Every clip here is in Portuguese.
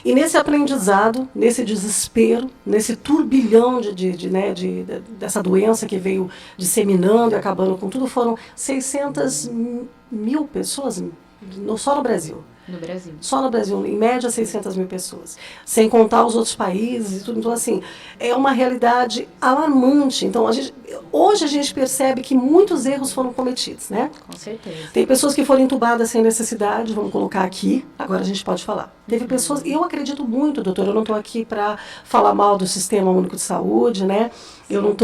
E nesse aprendizado, nesse desespero, nesse turbilhão dessa doença que veio disseminando e acabando com tudo, foram 600 mil pessoas só no Brasil. No Brasil. Só no Brasil, em média, 600 mil pessoas. Sem contar os outros países e tudo. Então, assim, é uma realidade alarmante. Então, hoje a gente percebe que muitos erros foram cometidos, né? Com certeza. Tem pessoas que foram entubadas sem necessidade, vamos colocar aqui, agora a gente pode falar. Teve pessoas, eu acredito muito, doutora, eu não estou aqui para falar mal do Sistema Único de Saúde, né? Eu não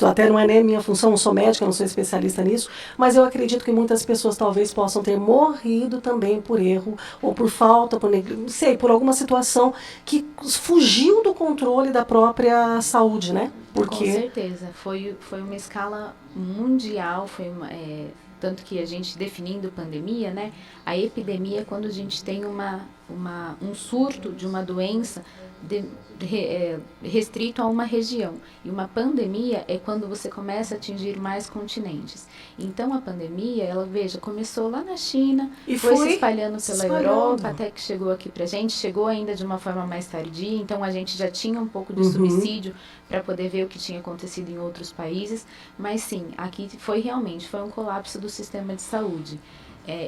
até não é nem minha função, eu sou médica, eu não sou especialista nisso, mas eu acredito que muitas pessoas talvez possam ter morrido também por erro, ou por falta, não sei, por alguma situação que fugiu do controle da própria saúde, né? Porque... Com certeza, foi uma escala mundial, tanto que a gente definindo pandemia, né? A epidemia é quando a gente tem um surto de uma doença restrito a uma região. E uma pandemia é quando você começa a atingir mais continentes. Então a pandemia, começou lá na China, e foi se espalhando pela Europa, até que chegou aqui pra gente, chegou ainda de uma forma mais tardia, então a gente já tinha um pouco de subsídio para poder ver o que tinha acontecido em outros países, mas sim, aqui foi um colapso do sistema de saúde.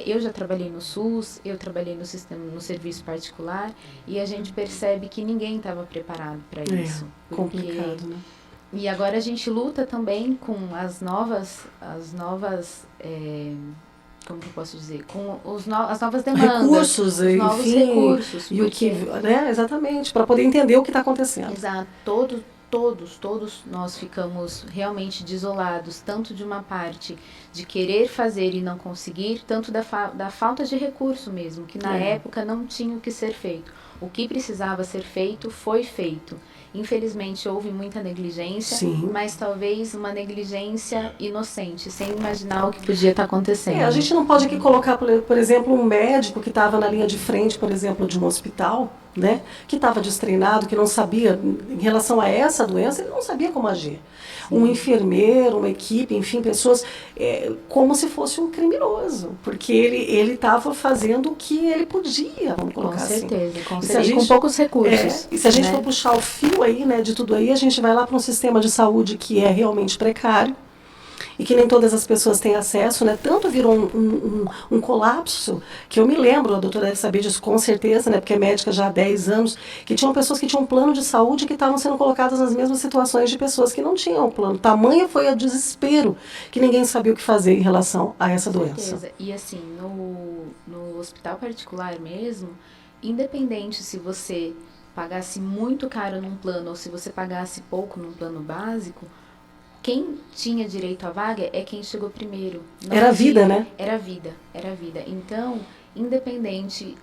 Eu já trabalhei no SUS, eu trabalhei no serviço particular, e a gente percebe que ninguém estava preparado para isso. Complicado, né? E agora a gente luta também com as novas como que eu posso dizer? Com as novas demandas, recursos, os novos recursos. E o que, né? Exatamente, para poder entender o que está acontecendo. Exato, todos nós ficamos realmente desolados, tanto de uma parte de querer fazer e não conseguir, tanto da falta de recurso mesmo, que na época não tinha o que ser feito. O que precisava ser feito, foi feito. Infelizmente, houve muita negligência, Sim. Mas talvez uma negligência inocente, sem imaginar o que podia estar acontecendo. A gente não pode aqui colocar, por exemplo, um médico que estava na linha de frente, por exemplo, de um hospital, né, que estava destreinado, que não sabia, em relação a essa doença, ele não sabia como agir. Sim. Um enfermeiro, uma equipe, enfim, pessoas, como se fosse um criminoso, porque ele estava fazendo o que ele podia, vamos colocar assim. Com certeza, e com poucos recursos. E se a gente for puxar o fio aí, né, de tudo aí, a gente vai lá para um sistema de saúde que é realmente precário, e que nem todas as pessoas têm acesso, né? Tanto virou um colapso, que eu me lembro, a doutora deve saber disso com certeza, né? Porque é médica já há 10 anos, que tinham pessoas que tinham um plano de saúde que estavam sendo colocadas nas mesmas situações de pessoas que não tinham plano. Tamanho foi o desespero que ninguém sabia o que fazer em relação a essa doença. Certeza. E assim, no hospital particular mesmo, independente se você pagasse muito caro num plano ou se você pagasse pouco num plano básico, quem tinha direito à vaga é quem chegou primeiro. Era a vida, né? Era a vida. Então, independente,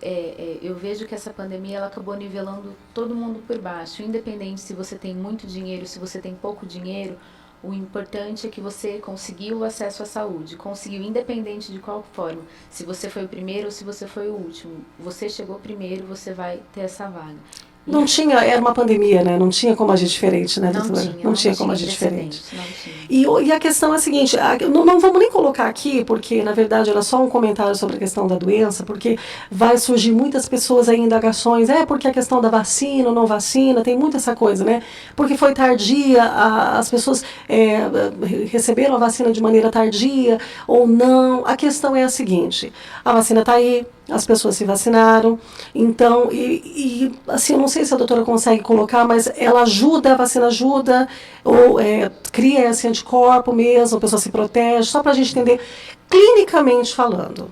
eu vejo que essa pandemia ela acabou nivelando todo mundo por baixo. Independente se você tem muito dinheiro, se você tem pouco dinheiro, o importante é que você conseguiu o acesso à saúde. Conseguiu, independente de qual forma. Se você foi o primeiro ou se você foi o último. Você chegou primeiro, você vai ter essa vaga. Não tinha, era uma pandemia, né? Não tinha como agir diferente, né, doutora? Não tinha como agir diferente. Não tinha. E a questão é a seguinte, não vamos nem colocar aqui, porque na verdade era só um comentário sobre a questão da doença, porque vai surgir muitas pessoas aí indagações, porque a questão da vacina ou não vacina, tem muito essa coisa, né? Porque foi tardia, as pessoas receberam a vacina de maneira tardia ou não. A questão é a seguinte, a vacina está aí, as pessoas se vacinaram, então, assim, eu não sei se a doutora consegue colocar, mas ela ajuda, a vacina ajuda, ou cria esse anticorpo mesmo, a pessoa se protege, só para a gente entender, clinicamente falando.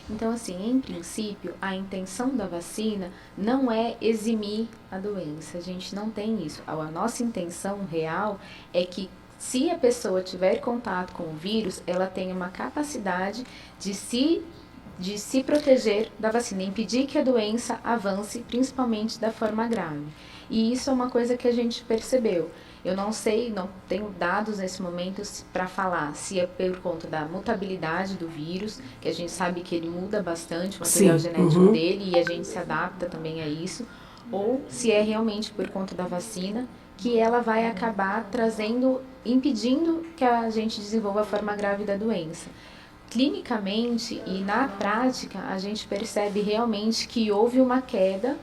Então, assim, em princípio, a intenção da vacina não é eximir a doença, a gente não tem isso. A nossa intenção real é que, se a pessoa tiver contato com o vírus, ela tenha uma capacidade de se proteger da vacina, impedir que a doença avance, principalmente da forma grave. E isso é uma coisa que a gente percebeu. Eu não sei, não tenho dados nesse momento para falar se é por conta da mutabilidade do vírus, que a gente sabe que ele muda bastante o material genético dele e a gente se adapta também a isso, ou se é realmente por conta da vacina, que ela vai acabar impedindo que a gente desenvolva a forma grave da doença. Clinicamente e na prática, a gente percebe realmente que houve uma queda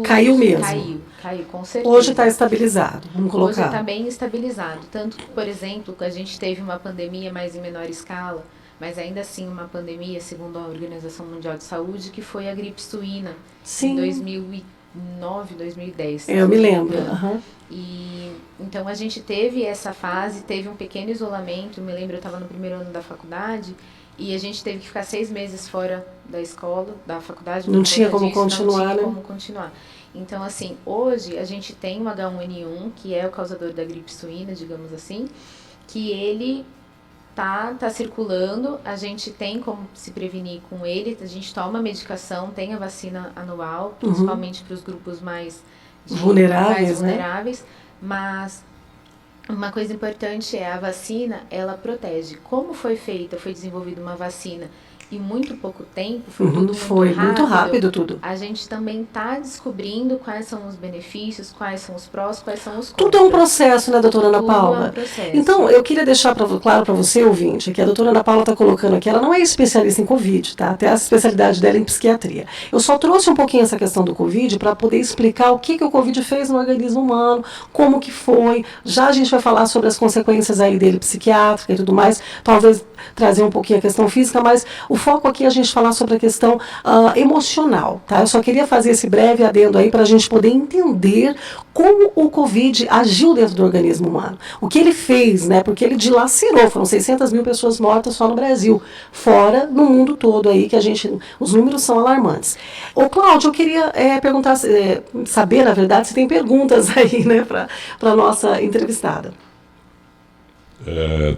Caiu mesmo. Caiu, com certeza. Hoje está estabilizado, vamos colocar. Hoje está bem estabilizado. Tanto que, por exemplo, a gente teve uma pandemia, mas em menor escala, mas ainda assim uma pandemia, segundo a Organização Mundial de Saúde, que foi a gripe suína, Sim. em 2009, 2010. Eu me lembro. Uhum. E então a gente teve essa fase, teve um pequeno isolamento. Eu me lembro, eu estava no primeiro ano da faculdade e a gente teve que ficar 6 meses fora da escola, da faculdade. Não tinha como continuar, não tinha como continuar. Então, assim, hoje a gente tem o H1N1, que é o causador da gripe suína, digamos assim, que ele tá circulando, a gente tem como se prevenir com ele, a gente toma medicação, tem a vacina anual, principalmente para os grupos mais vulneráveis, né? Mas uma coisa importante é a vacina, ela protege. Como foi desenvolvida uma vacina em muito pouco tempo, foi tudo muito rápido tudo. A gente também está descobrindo quais são os benefícios, quais são os prós, quais são os contras. Tudo é um processo, né, doutora Ana Paula? Tudo é um processo. Então, eu queria deixar claro para você, ouvinte, que a doutora Ana Paula está colocando aqui, ela não é especialista em Covid, tá? Até a especialidade dela é em psiquiatria. Eu só trouxe um pouquinho essa questão do Covid para poder explicar o que o Covid fez no organismo humano, como que foi. Já a gente vai falar sobre as consequências aí dele psiquiátrica e tudo mais, talvez trazer um pouquinho a questão física, mas o foco aqui é a gente falar sobre a questão emocional, tá? Eu só queria fazer esse breve adendo aí para a gente poder entender como o Covid agiu dentro do organismo humano. O que ele fez, né? Porque ele dilacerou, foram 600 mil pessoas mortas só no Brasil, fora no mundo todo aí, que os números são alarmantes. Ô Cláudio, eu queria perguntar, saber, na verdade, se tem perguntas aí, né, para a nossa entrevistada.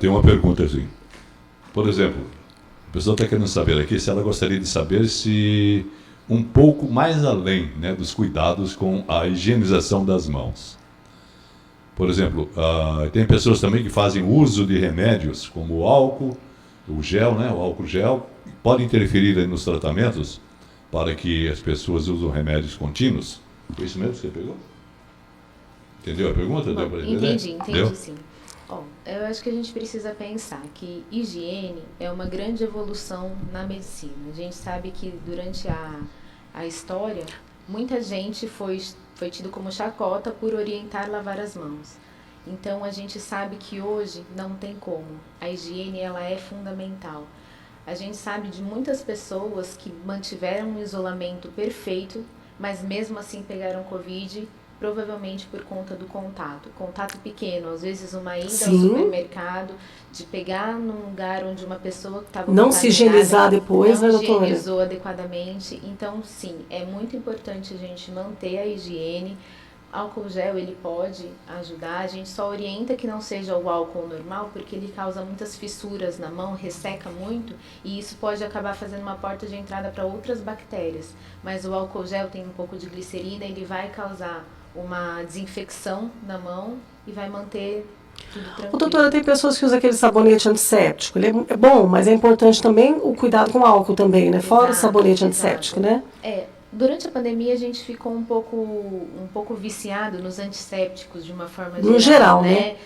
Tem uma pergunta assim. Por exemplo, a pessoa está querendo saber aqui se ela gostaria de saber se um pouco mais além, né, dos cuidados com a higienização das mãos. Por exemplo, tem pessoas também que fazem uso de remédios como o álcool, o gel, né, o álcool gel, pode interferir aí nos tratamentos para que as pessoas usem remédios contínuos. Foi isso mesmo que você pegou? Entendeu a pergunta? Bom, entendi sim. Bom, eu acho que a gente precisa pensar que higiene é uma grande evolução na medicina. A gente sabe que durante a história, muita gente foi tido como chacota por orientar lavar as mãos. Então, a gente sabe que hoje não tem como. A higiene, ela é fundamental. A gente sabe de muitas pessoas que mantiveram um isolamento perfeito, mas mesmo assim pegaram Covid, provavelmente por conta do contato pequeno, às vezes uma ida ao supermercado, de pegar num lugar onde uma pessoa que estava não se higienizar depois, né, doutora? Não higienizou adequadamente. Então, sim, é muito importante a gente manter a higiene. Álcool gel, ele pode ajudar, a gente só orienta que não seja o álcool normal, porque ele causa muitas fissuras na mão, resseca muito, e isso pode acabar fazendo uma porta de entrada para outras bactérias. Mas o álcool gel tem um pouco de glicerina, ele vai causar uma desinfecção na mão e vai manter tudo tranquilo. Doutora, tem pessoas que usam aquele sabonete antisséptico. Ele é bom, mas é importante também o cuidado com o álcool também, né? Fora o sabonete antisséptico, né? Durante a pandemia a gente ficou um pouco viciado nos antissépticos de uma forma geral. No geral, né?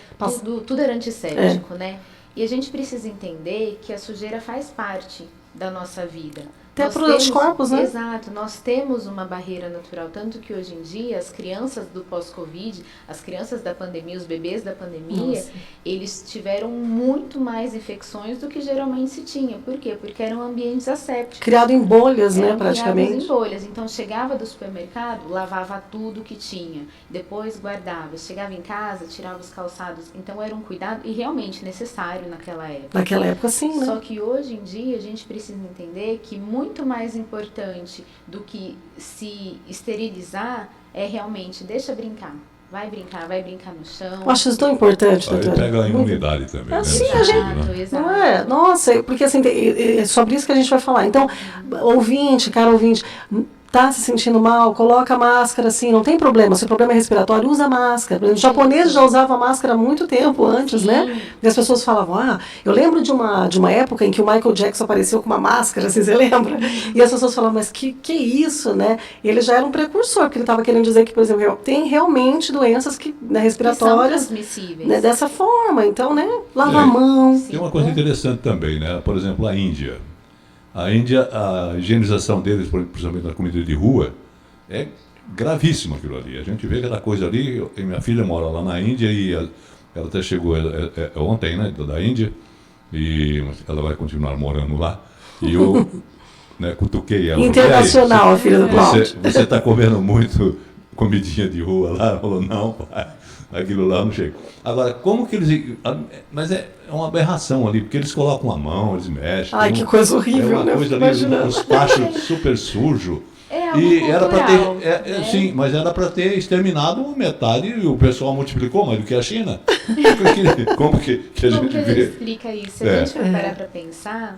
Tudo era antisséptico, né? E a gente precisa entender que a sujeira faz parte da nossa vida. Até para os anticorpos, né? Exato, nós temos uma barreira natural, tanto que hoje em dia as crianças do pós-Covid, as crianças da pandemia, os bebês da pandemia, eles tiveram muito mais infecções do que geralmente se tinha. Por quê? Porque eram ambientes assépticos. Criado em bolhas, né, praticamente. Criados em bolhas. Então chegava do supermercado, lavava tudo que tinha, depois guardava, chegava em casa, tirava os calçados. Então era um cuidado e realmente necessário naquela época. Naquela época, sim, né? Só que hoje em dia a gente precisa entender que muito mais importante do que se esterilizar é realmente deixa brincar. Vai brincar no chão. Eu acho isso tão importante, doutora. Aí pega a imunidade também, né? Sim, a gente, exato. Não é? Nossa, porque assim, é sobre isso que a gente vai falar. Então, cara ouvinte, tá se sentindo mal, coloca a máscara assim, não tem problema. Se o problema é respiratório, usa máscara. O japonês já usava máscara há muito tempo antes, né? E as pessoas falavam, eu lembro de uma época em que o Michael Jackson apareceu com uma máscara, assim, você lembra? E as pessoas falavam, mas que isso, né? E ele já era um precursor, porque ele estava querendo dizer que, por exemplo, tem realmente doenças respiratórias, que são transmissíveis, né, dessa forma. Então, né, lava a mão. Tem uma coisa interessante também, né? Por exemplo, a Índia. A higienização deles, principalmente na comida de rua, é gravíssimo aquilo ali. A gente vê aquela coisa ali, e minha filha mora lá na Índia e ela até chegou ontem, né, da Índia, e ela vai continuar morando lá. E eu né, cutuquei ela. Internacional, a filha do Cláudio. Você está comendo muito comidinha de rua lá? Ela falou, não, pai, aquilo lá não chega. Agora, como que eles... Mas é uma aberração ali, porque eles colocam a mão, eles mexem. Ai, que coisa horrível, né? É uma coisa ali, uns tachos super sujos. É algo E era para ter, cultural, né? sim, mas era para ter exterminado metade e o pessoal multiplicou mais do que a China. Como que a Como gente que a gente vê? explica isso? Se a gente for parar para pensar,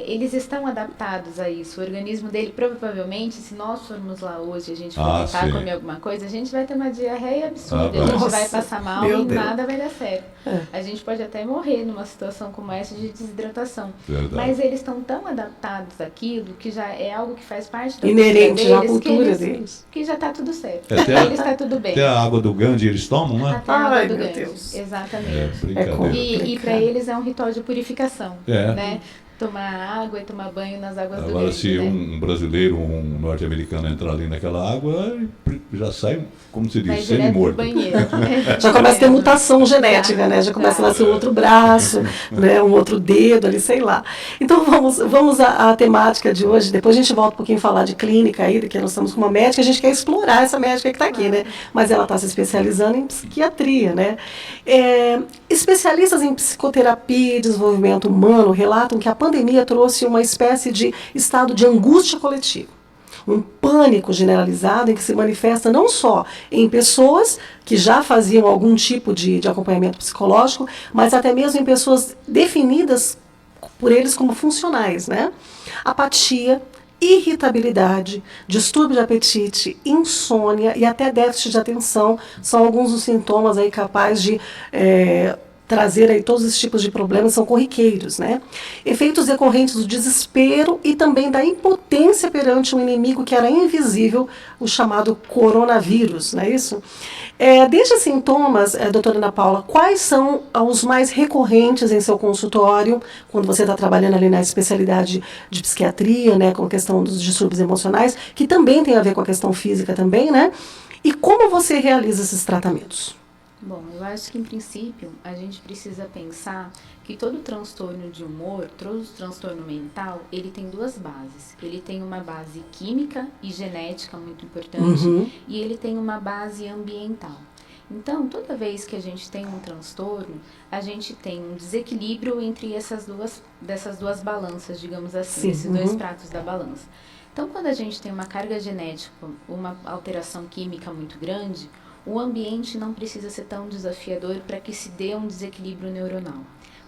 eles estão adaptados a isso. O organismo dele, provavelmente, se nós formos lá hoje e a gente for tentar comer alguma coisa, a gente vai ter uma diarreia absurda, a gente vai passar mal e nada vai dar certo. A gente pode até morrer numa situação como essa de desidratação. Verdade. Mas eles estão tão adaptados àquilo que já é algo que faz parte da inerente cultura à deles, cultura deles. que já está tudo certo. Até Eles está tudo bem. Até a água do Gandhi eles tomam, né? Até a água Ai, do meu Ganges. Deus. Exatamente. Brincadeira. E para eles é um ritual de purificação, né? Tomar água e tomar banho nas águas do Agora, Ganges. se né? um brasileiro, um norte-americano entrar ali naquela água, já sai, como se Vai diz, direto pro semi-morto. banheiro. Já começa a ter mutação genética, né? Já começa a nascer um outro braço, né? Um outro dedo ali, sei lá. Então vamos à temática de hoje. Depois a gente volta um pouquinho a falar de clínica aí, que nós estamos com uma médica, a gente quer explorar essa médica que está aqui, né? Mas ela está se especializando em psiquiatria, né? Especialistas em psicoterapia e desenvolvimento humano relatam que a pandemia trouxe uma espécie de estado de angústia coletiva. Um pânico generalizado em que se manifesta não só em pessoas que já faziam algum tipo de acompanhamento psicológico, mas até mesmo em pessoas definidas por eles como funcionais, né? Apatia, irritabilidade, distúrbio de apetite, insônia e até déficit de atenção são alguns dos sintomas aí capazes de trazer aí todos esses tipos de problemas, são corriqueiros, né? Efeitos decorrentes do desespero e também da impotência perante um inimigo que era invisível, o chamado coronavírus, não é isso? Destes sintomas, doutora Ana Paula, quais são os mais recorrentes em seu consultório, quando você está trabalhando ali na especialidade de psiquiatria, né, com a questão dos distúrbios emocionais, que também tem a ver com a questão física também, né? E como você realiza esses tratamentos? Bom, eu acho que, em princípio, a gente precisa pensar que todo transtorno de humor, todo transtorno mental, ele tem duas bases. Ele tem uma base química e genética muito importante, e ele tem uma base ambiental. Então, toda vez que a gente tem um transtorno, a gente tem um desequilíbrio entre dessas duas balanças, digamos assim, esses dois pratos da balança. Então, quando a gente tem uma carga genética, uma alteração química muito grande, o ambiente não precisa ser tão desafiador para que se dê um desequilíbrio neuronal.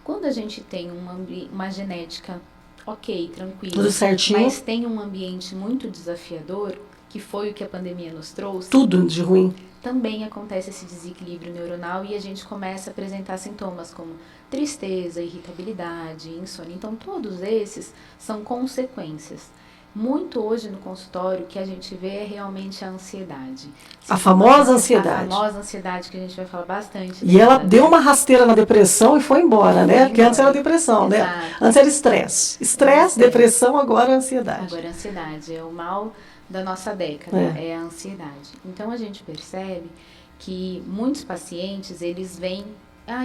Quando a gente tem uma genética ok, tranquila, tudo certinho, mas tem um ambiente muito desafiador, que foi o que a pandemia nos trouxe, tudo de ruim, também acontece esse desequilíbrio neuronal e a gente começa a apresentar sintomas como tristeza, irritabilidade, insônia. Então, todos esses são consequências. Muito hoje no consultório, o que a gente vê é realmente a ansiedade. A famosa ansiedade. A famosa ansiedade, que a gente vai falar bastante. E ela deu uma rasteira na depressão e foi embora, né? Porque antes era depressão, né? Antes era estresse. Estresse, depressão, agora ansiedade. Agora a ansiedade é o mal da nossa década, é a ansiedade. Então a gente percebe que muitos pacientes, eles vêm,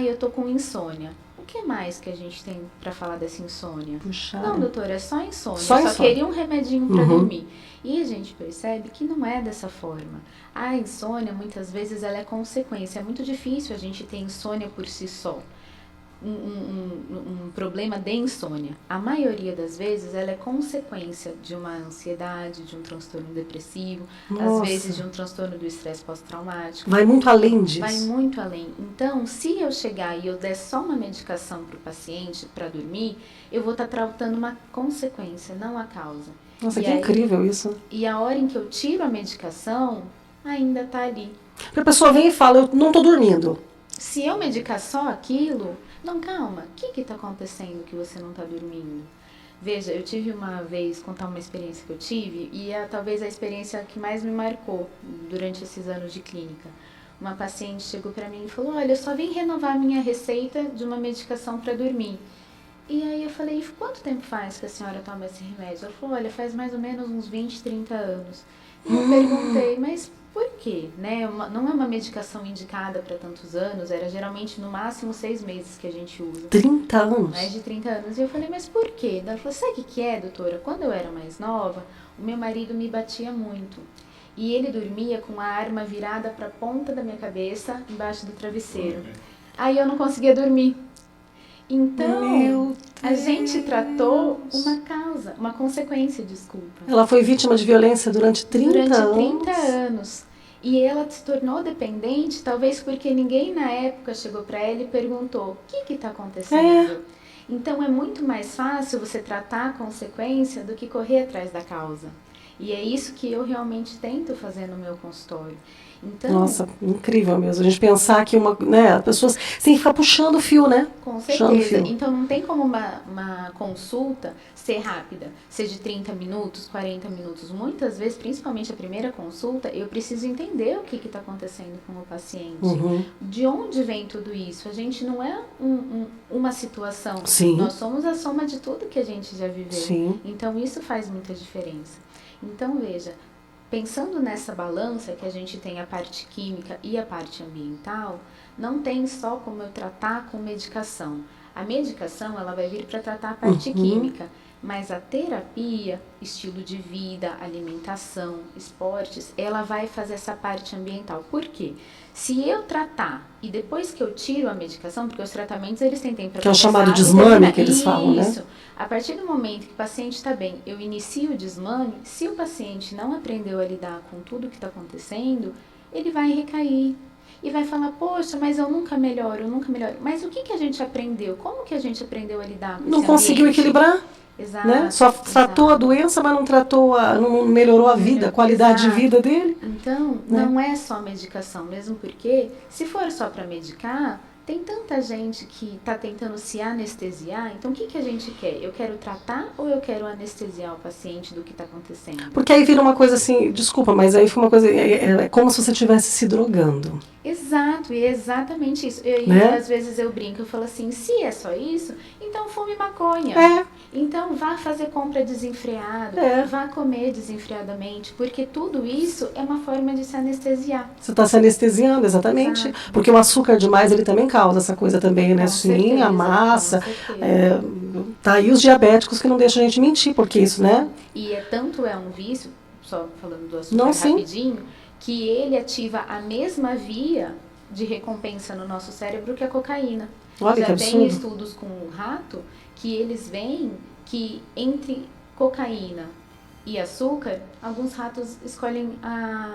eu tô com insônia. O que mais que a gente tem para falar dessa insônia? Puxa. Não, doutora, é só insônia. Só queria um remedinho para dormir. E a gente percebe que não é dessa forma. A insônia, muitas vezes, ela é consequência. É muito difícil a gente ter insônia por si só. Um problema de insônia. A maioria das vezes ela é consequência de uma ansiedade, de um transtorno depressivo, às vezes de um transtorno do estresse pós-traumático. Vai muito além disso. Vai muito além. Então, se eu chegar e eu der só uma medicação para o paciente para dormir, eu vou estar tratando uma consequência, não a causa. Nossa, que incrível isso. E a hora em que eu tiro a medicação, ainda está ali. A pessoa vem e fala, eu não estou dormindo. Se eu medicar só aquilo... Não, calma, o que está acontecendo que você não está dormindo? Veja, eu tive uma vez, contar uma experiência que eu tive, e é talvez a experiência que mais me marcou durante esses anos de clínica. Uma paciente chegou para mim e falou, olha, eu só vim renovar a minha receita de uma medicação para dormir. E aí eu falei, quanto tempo faz que a senhora toma esse remédio? Ela falou, olha, faz mais ou menos uns 20, 30 anos. E eu perguntei, mas por quê? Né? Não é uma medicação indicada para tantos anos, era geralmente no máximo 6 meses que a gente usa. 30 anos? Mais de 30 anos. E eu falei, mas por quê? Ela falou, sabe o que é, doutora? Quando eu era mais nova, o meu marido me batia muito. E ele dormia com a arma virada para a ponta da minha cabeça, embaixo do travesseiro. Aí eu não conseguia dormir. Então, a gente tratou uma causa, uma consequência, desculpa. Ela foi vítima de violência durante 30 anos? Durante 30 anos. E ela se tornou dependente, talvez porque ninguém na época chegou para ela e perguntou, o que está acontecendo? Então, é muito mais fácil você tratar a consequência do que correr atrás da causa. E é isso que eu realmente tento fazer no meu consultório. Então, nossa, incrível mesmo. A gente pensar que as pessoas têm que ficar puxando o fio, né? Com certeza. Então não tem como uma consulta ser rápida, ser de 30 minutos, 40 minutos. Muitas vezes, principalmente a primeira consulta, eu preciso entender o que está acontecendo com o paciente. Uhum. De onde vem tudo isso? A gente não é uma situação. Sim. Nós somos a soma de tudo que a gente já viveu. Sim. Então isso faz muita diferença. Então veja, pensando nessa balança que a gente tem a parte química e a parte ambiental, não tem só como eu tratar com medicação. A medicação ela vai vir para tratar a parte química, mas a terapia, estilo de vida, alimentação, esportes, ela vai fazer essa parte ambiental. Por quê? Se eu tratar e depois que eu tiro a medicação, porque os tratamentos eles têm tempo para que é o chamado desmame que eles falam, né? Isso. A partir do momento que o paciente está bem, eu inicio o desmame, se o paciente não aprendeu a lidar com tudo que está acontecendo, ele vai recair. E vai falar, poxa, mas eu nunca melhoro. Mas o que a gente aprendeu? Como que a gente aprendeu a lidar com não esse conseguiu ambiente? equilibrar? Exato. Né? Só tratou a doença, mas não melhorou a vida, a qualidade de vida dele. Então, não é só medicação, mesmo porque, se for só para medicar, tem tanta gente que está tentando se anestesiar. Então, o que a gente quer? Eu quero tratar ou eu quero anestesiar o paciente do que está acontecendo? Porque aí vira uma coisa assim, desculpa, mas aí fica uma coisa, é como se você estivesse se drogando. Exato, e é exatamente isso. Às vezes eu brinco, eu falo assim, se é só isso, então fume maconha. Então vá fazer compra desenfreado, vá comer desenfreadamente, porque tudo isso é uma forma de se anestesiar. Você está se anestesiando, exatamente. Exato. Porque o açúcar demais, ele também causa essa coisa também, né? Com certeza, a massa. com certeza. Tá aí os diabéticos que não deixam a gente mentir, porque isso, né? E tanto é um vício, só falando do açúcar rapidinho, que ele ativa a mesma via de recompensa no nosso cérebro que a cocaína. Olha, já que tem absurdo. estudos com o rato que eles veem que entre cocaína e açúcar, alguns ratos escolhem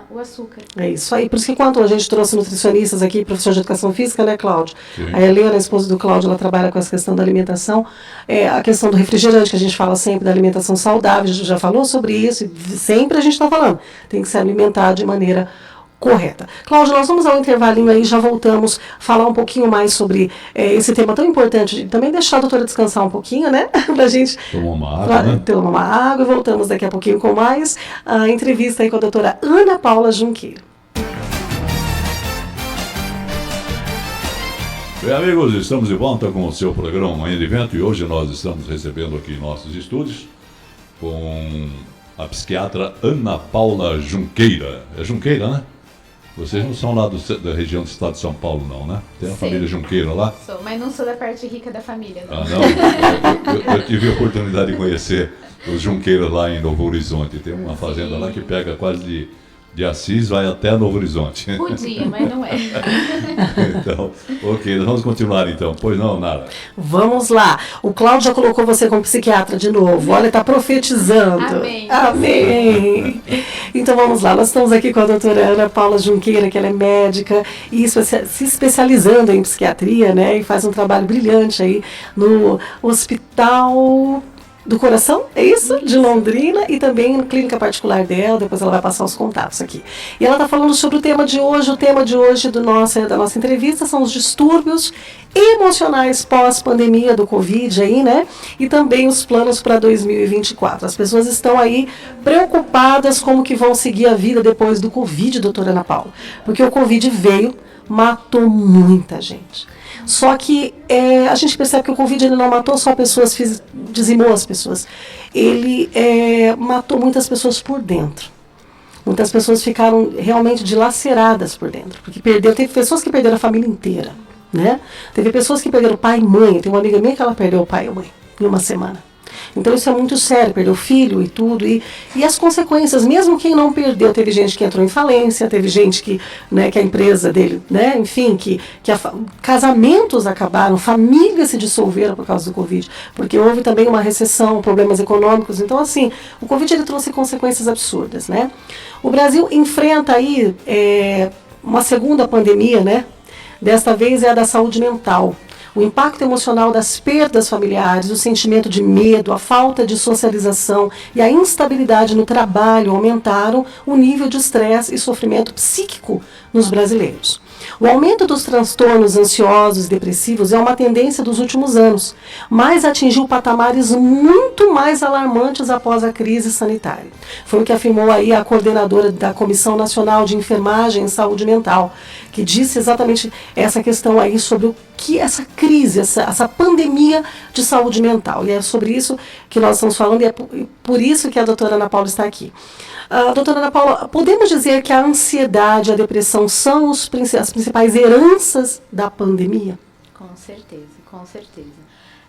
o açúcar. É isso aí. Por isso que quando a gente trouxe nutricionistas aqui, professor de educação física, né, Cláudio? Sim. A Helena, a esposa do Cláudio, ela trabalha com essa questão da alimentação. A questão do refrigerante, que a gente fala sempre da alimentação saudável, a gente já falou sobre isso, e sempre a gente está falando. Tem que se alimentar de maneira correta. Cláudio, nós vamos ao intervalinho aí, já voltamos falar um pouquinho mais sobre esse tema tão importante. Também deixar a doutora descansar um pouquinho, né? Pra gente tomar uma água, né? Tomar uma água, e voltamos daqui a pouquinho com mais a entrevista aí com a doutora Ana Paula Junqueira. Bem, amigos, estamos de volta com o seu programa Manhã de Vento e hoje nós estamos recebendo aqui em nossos estúdios com a psiquiatra Ana Paula Junqueira. É Junqueira, né? Vocês não são lá da região do estado de São Paulo, não, né? Tem a família Junqueira lá? Sou, mas não sou da parte rica da família, não. Ah, não? Eu tive a oportunidade de conhecer os Junqueiras lá em Novo Horizonte. Tem uma fazenda lá que pega quase de Assis, vai até Novo Horizonte. Podia, mas não é. Então, ok, nós vamos continuar então. Pois não, Nara? Vamos lá. O Cláudio já colocou você como psiquiatra de novo. Olha, está profetizando. Amém. Amém. Então vamos lá. Nós estamos aqui com a doutora Ana Paula Junqueira, que ela é médica e se especializando em psiquiatria, né? E faz um trabalho brilhante aí no Hospital do Coração, é isso? De Londrina, e também na clínica particular dela. Depois ela vai passar os contatos aqui. E ela está falando sobre o tema de hoje. O tema de hoje da nossa entrevista são os distúrbios emocionais pós-pandemia do Covid aí, né? E também os planos para 2024. As pessoas estão aí preocupadas como que vão seguir a vida depois do Covid, doutora Ana Paula. Porque o Covid veio, matou muita gente. Só que a gente percebe que o Covid ele não matou só pessoas, dizimou as pessoas. Ele matou muitas pessoas por dentro. Muitas pessoas ficaram realmente dilaceradas por dentro, porque teve pessoas que perderam a família inteira, né? Teve pessoas que perderam pai e mãe. Tem uma amiga minha que ela perdeu o pai e a mãe em uma semana. Então isso é muito sério, perdeu filho e tudo, e as consequências, mesmo quem não perdeu, teve gente que entrou em falência, teve gente que, né, que a empresa dele, né, enfim, casamentos acabaram, famílias se dissolveram por causa do Covid, porque houve também uma recessão, problemas econômicos. Então assim, o Covid ele trouxe consequências absurdas, né? O Brasil enfrenta aí uma segunda pandemia, né? Desta vez é a da saúde mental. O impacto emocional das perdas familiares, o sentimento de medo, a falta de socialização e a instabilidade no trabalho aumentaram o nível de estresse e sofrimento psíquico nos brasileiros. O aumento dos transtornos ansiosos e depressivos é uma tendência dos últimos anos, mas atingiu patamares muito mais alarmantes após a crise sanitária. Foi o que afirmou aí a coordenadora da Comissão Nacional de Enfermagem e Saúde Mental, que disse exatamente essa questão aí sobre o que essa crise, essa pandemia de saúde mental. E é sobre isso que nós estamos falando, e é por isso que a doutora Ana Paula está aqui. Doutora Ana Paula, podemos dizer que a ansiedade e a depressão são as principais heranças da pandemia? Com certeza, com certeza.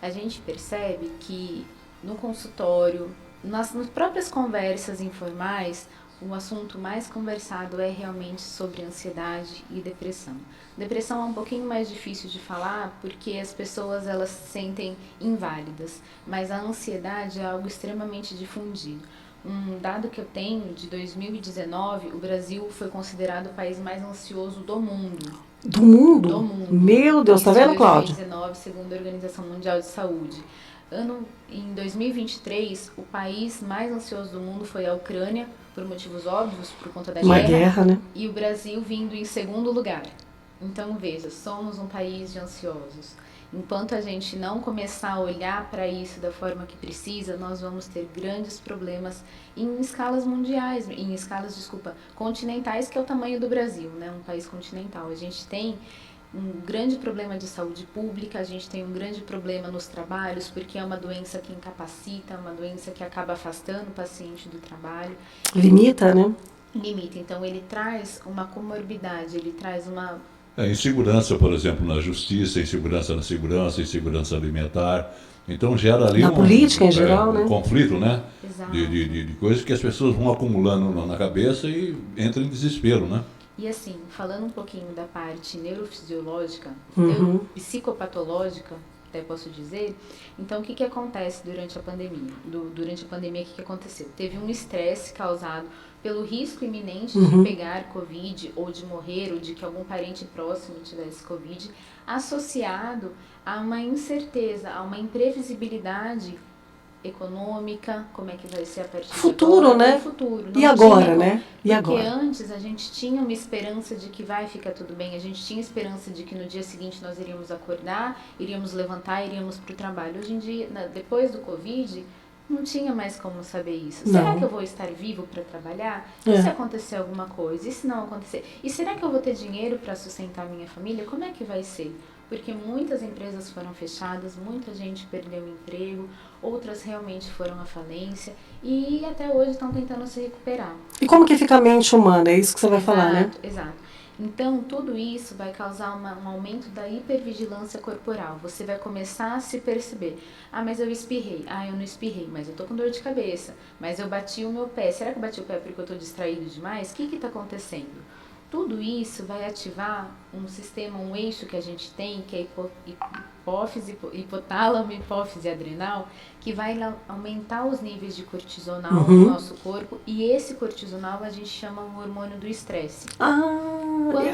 A gente percebe que no consultório, nas próprias conversas informais, o assunto mais conversado é realmente sobre ansiedade e depressão. Depressão é um pouquinho mais difícil de falar porque as pessoas elas se sentem inválidas, mas a ansiedade é algo extremamente difundido. Um dado que eu tenho de 2019, o Brasil foi considerado o país mais ansioso do mundo. Do mundo? Do mundo. Meu Deus, tá vendo, Cláudia? 2019, segundo a Organização Mundial de Saúde. Em 2023, o país mais ansioso do mundo foi a Ucrânia, por motivos óbvios, por conta da guerra, né? E o Brasil vindo em segundo lugar. Então, veja, somos um país de ansiosos. Enquanto a gente não começar a olhar para isso da forma que precisa, nós vamos ter grandes problemas em escalas mundiais, continentais, que é o tamanho do Brasil, né? Um país continental. A gente tem um grande problema de saúde pública, a gente tem um grande problema nos trabalhos, porque é uma doença que incapacita, uma doença que acaba afastando o paciente do trabalho. Limita, né? Limita. Então, ele traz uma comorbidade, ele traz uma... insegurança, por exemplo, na justiça, insegurança na segurança, insegurança alimentar. Então gera ali política em geral, né? Conflito, né? Exato. De coisas que as pessoas vão acumulando na cabeça e entram em desespero, né? E assim, falando um pouquinho da parte neurofisiológica, psicopatológica, até posso dizer, então o que acontece durante a pandemia? Durante a pandemia, o que aconteceu? Teve um estresse causado pelo risco iminente de pegar Covid, ou de morrer, ou de que algum parente próximo tivesse Covid, associado a uma incerteza, a uma imprevisibilidade econômica, como é que vai ser a partir de agora, né? Futuro. E agora, né? E porque antes a gente tinha uma esperança de que vai ficar tudo bem, a gente tinha esperança de que no dia seguinte nós iríamos acordar, iríamos levantar, iríamos para o trabalho. Hoje em dia, depois do Covid, não tinha mais como saber isso. Não. Será que eu vou estar vivo para trabalhar? E se acontecer alguma coisa? E se não acontecer? E será que eu vou ter dinheiro para sustentar minha família? Como é que vai ser? Porque muitas empresas foram fechadas, muita gente perdeu o emprego, outras realmente foram à falência e até hoje estão tentando se recuperar. E como que fica a mente humana? É isso que você vai falar, né? Exato. Então, tudo isso vai causar um aumento da hipervigilância corporal. Você vai começar a se perceber. Ah, mas eu espirrei. Ah, eu não espirrei, mas eu tô com dor de cabeça. Mas eu bati o meu pé. Será que eu bati o pé porque eu tô distraído demais? O que tá acontecendo? Tudo isso vai ativar um sistema, um eixo que a gente tem, que é hipófise, hipotálamo, hipófise adrenal, que vai aumentar os níveis de cortisonal no nosso corpo, e esse cortisonal a gente chama o hormônio do estresse.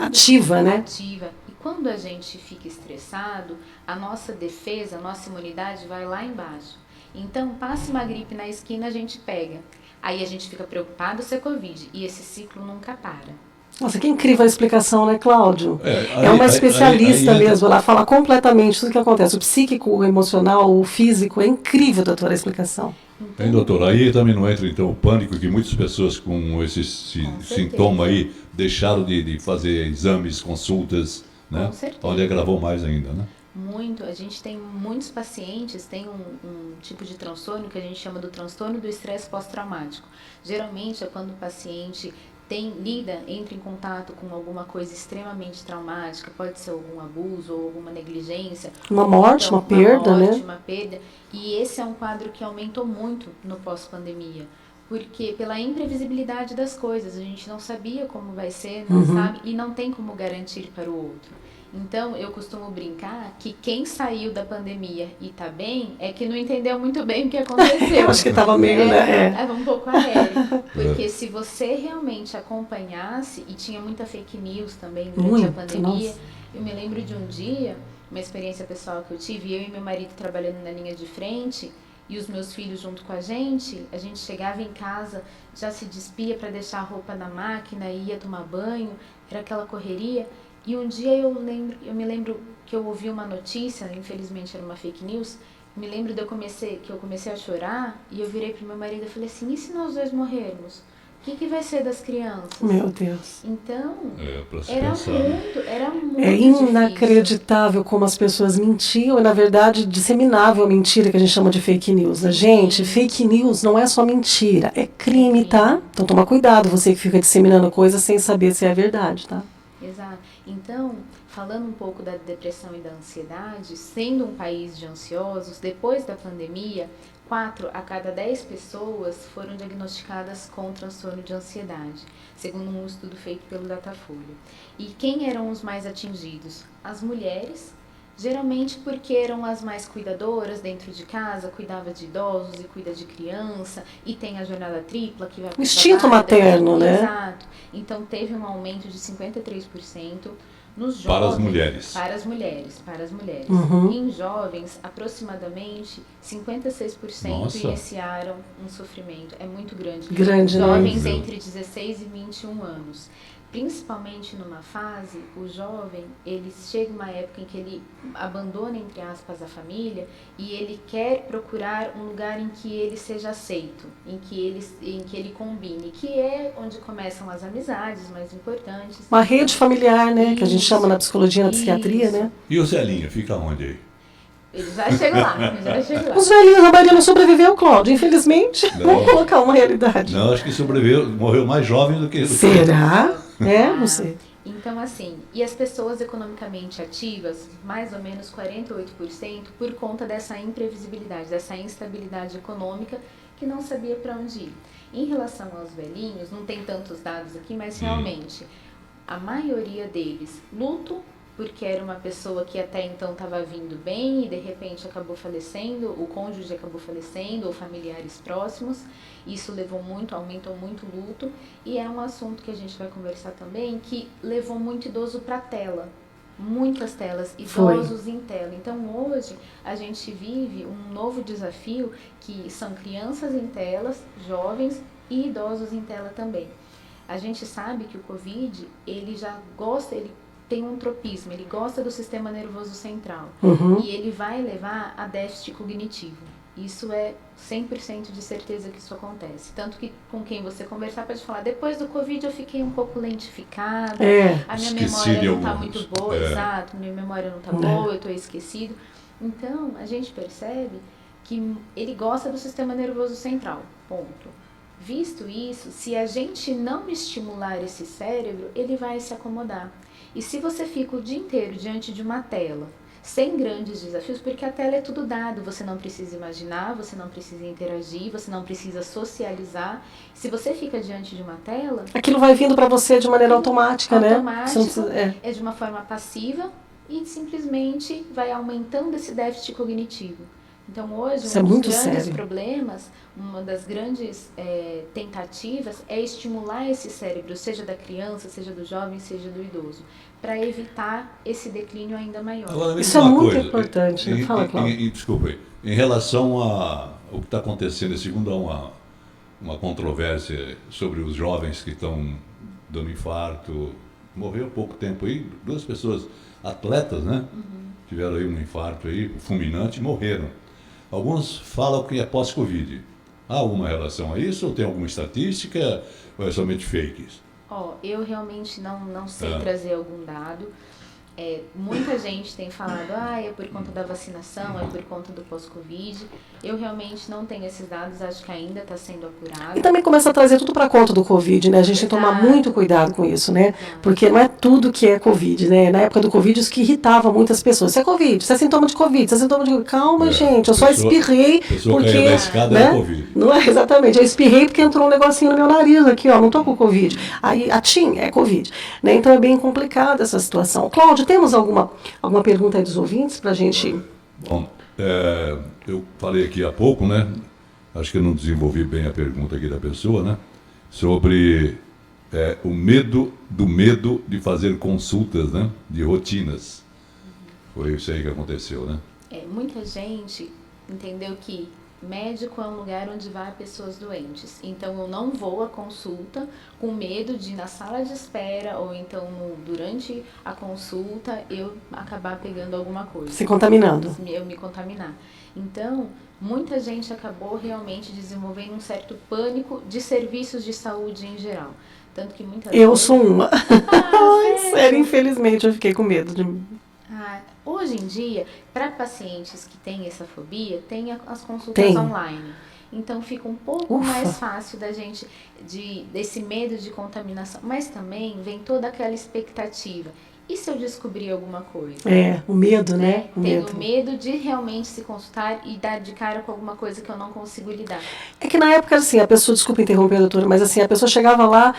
Ativa, né? Ativa. E quando a gente fica estressado, a nossa defesa, a nossa imunidade vai lá embaixo. Então, passa uma gripe na esquina, a gente pega. Aí a gente fica preocupado se é Covid, e esse ciclo nunca para. Nossa, que incrível a explicação, né, Cláudio? É uma especialista mesmo, ela fala completamente tudo o que acontece. O psíquico, o emocional, o físico, é incrível, doutora, a explicação. Hein, doutor? Aí também não entra, então, o pânico, que muitas pessoas com esse sintoma aí deixaram de fazer exames, consultas, né? Com certeza. Onde agravou mais ainda, né? Muito. A gente tem muitos pacientes, tem um tipo de transtorno que a gente chama do transtorno do estresse pós-traumático. Geralmente é quando o paciente entra em contato com alguma coisa extremamente traumática, pode ser algum abuso ou alguma negligência. Uma morte, uma perda, né? Uma perda. E esse é um quadro que aumentou muito no pós-pandemia. Porque pela imprevisibilidade das coisas, a gente não sabia como vai ser, não sabe, e não tem como garantir para o outro. Então, eu costumo brincar que quem saiu da pandemia e tá bem é que não entendeu muito bem o que aconteceu. Acho que estava meio, né? É um pouco aéreo. Porque se você realmente acompanhasse, e tinha muita fake news também durante a pandemia, eu me lembro de um dia, uma experiência pessoal que eu tive, eu e meu marido trabalhando na linha de frente, e os meus filhos junto com a gente chegava em casa, já se despia para deixar a roupa na máquina, ia tomar banho, era aquela correria. E um dia eu me lembro que eu ouvi uma notícia, infelizmente era uma fake news, me lembro que eu comecei a chorar e eu virei pro meu marido e falei assim, e se nós dois morrermos? O que vai ser das crianças? Meu Deus. Então, era muito É inacreditável como as pessoas mentiam e, na verdade, disseminavam a mentira que a gente chama de fake news. Né? Gente, fake news não é só mentira, é crime, tá? Então toma cuidado, você que fica disseminando coisas sem saber se é verdade, tá? Exato. Então, falando um pouco da depressão e da ansiedade, sendo um país de ansiosos, depois da pandemia, 4 a cada 10 pessoas foram diagnosticadas com transtorno de ansiedade, segundo um estudo feito pelo Datafolha. E quem eram os mais atingidos? As mulheres, geralmente porque eram as mais cuidadoras dentro de casa, cuidava de idosos e cuida de criança, e tem a jornada tripla que vai para o instinto trabalho, materno, né? Exato. Então teve um aumento de 53% nos jovens. Para as mulheres. Para as mulheres. Uhum. Em jovens, aproximadamente 56% Nossa. iniciaram um sofrimento. É muito grande. Grande, né? Jovens entre 16 e 21 anos. Principalmente numa fase, o jovem, ele chega uma época em que ele abandona, entre aspas, a família e ele quer procurar um lugar em que ele seja aceito, em que ele combine, que é onde começam as amizades mais importantes. Uma rede familiar, né? Que a gente Isso, chama na psicologia, na psiquiatria, isso. né? E o Zelinho, fica onde aí? Ele já chega lá, Os velhinhos, a maioria não sobreviveu, Cláudio, infelizmente. Não. Vamos colocar uma realidade. Não, acho que sobreviveu, morreu mais jovem do que... Será? Não sei. Então, assim, e as pessoas economicamente ativas, mais ou menos 48%, por conta dessa imprevisibilidade, dessa instabilidade econômica, que não sabia para onde ir. Em relação aos velhinhos, não tem tantos dados aqui, mas realmente, a maioria deles, luto, porque era uma pessoa que até então estava vindo bem e de repente acabou falecendo, o cônjuge acabou falecendo, ou familiares próximos. Isso aumentou muito o luto, e é um assunto que a gente vai conversar também, que levou muito idoso para a tela. Muitas telas, idosos em tela. Então hoje a gente vive um novo desafio, que são crianças em telas, jovens e idosos em tela também. A gente sabe que o Covid, ele tem um tropismo, ele gosta do sistema nervoso central, e ele vai levar a déficit cognitivo. Isso é 100% de certeza que isso acontece. Tanto que com quem você conversar pode falar, depois do Covid eu fiquei um pouco lentificada, a minha memória não está muito boa, exato, minha memória não está boa, eu estou esquecido. Então, a gente percebe que ele gosta do sistema nervoso central, ponto. Visto isso, se a gente não estimular esse cérebro, ele vai se acomodar. E se você fica o dia inteiro diante de uma tela, sem grandes desafios, porque a tela é tudo dado, você não precisa imaginar, você não precisa interagir, você não precisa socializar. Se você fica diante de uma tela... Aquilo vai vindo para você de maneira automática, né? É de uma forma passiva e simplesmente vai aumentando esse déficit cognitivo. Então hoje, um dos grandes problemas, uma das grandes tentativas é estimular esse cérebro, seja da criança, seja do jovem, seja do idoso, para evitar esse declínio ainda maior. Agora, isso é muito importante. Fala, Cláudio. Desculpa aí. Em relação ao que está acontecendo, segundo uma controvérsia sobre os jovens que estão dando infarto, morreu há pouco tempo aí, 2 pessoas atletas, né? Tiveram aí um infarto aí, fulminante, e morreram. Alguns falam que é pós-Covid. Há alguma relação a isso? Ou tem alguma estatística? Ou é somente fakes? Eu realmente não sei trazer algum dado. Muita gente tem falado, é por conta da vacinação, é por conta do pós-Covid. Eu realmente não tenho esses dados, acho que ainda está sendo apurado. E também começa a trazer tudo para conta do Covid, né? A gente tem que tomar muito cuidado com isso, né? Porque não é tudo que é Covid, né? Na época do Covid, isso que irritava muitas pessoas. Isso é Covid, isso é sintoma de Covid, isso é sintoma de Covid. Calma, gente, eu só espirrei porque... da escada, né? é Covid. Não é exatamente, eu espirrei porque entrou um negocinho no meu nariz aqui, ó, não tô com Covid. Aí, é Covid, né? Então é bem complicada essa situação. Cláudio, temos alguma pergunta aí dos ouvintes pra gente... Bom, eu falei aqui há pouco, né? Acho que eu não desenvolvi bem a pergunta aqui da pessoa, né? Sobre o medo de fazer consultas, né? De rotinas. Foi isso aí que aconteceu, né? Muita gente entendeu que médico é um lugar onde vai pessoas doentes. Então eu não vou à consulta com medo de ir na sala de espera ou então durante a consulta eu acabar pegando alguma coisa. Se contaminando. Eu me contaminar. Então, muita gente acabou realmente desenvolvendo um certo pânico de serviços de saúde em geral. Tanto que muitas vezes... Eu sou uma. Sério, infelizmente eu fiquei com medo de... Hoje em dia, para pacientes que têm essa fobia, tem as consultas online. Então fica um pouco mais fácil da gente, desse medo de contaminação. Mas também vem toda aquela expectativa. E se eu descobrir alguma coisa? O medo, né? Tenho medo de realmente se consultar e dar de cara com alguma coisa que eu não consigo lidar. É que na época, assim, a pessoa, desculpa interromper, doutora, mas assim, a pessoa chegava lá,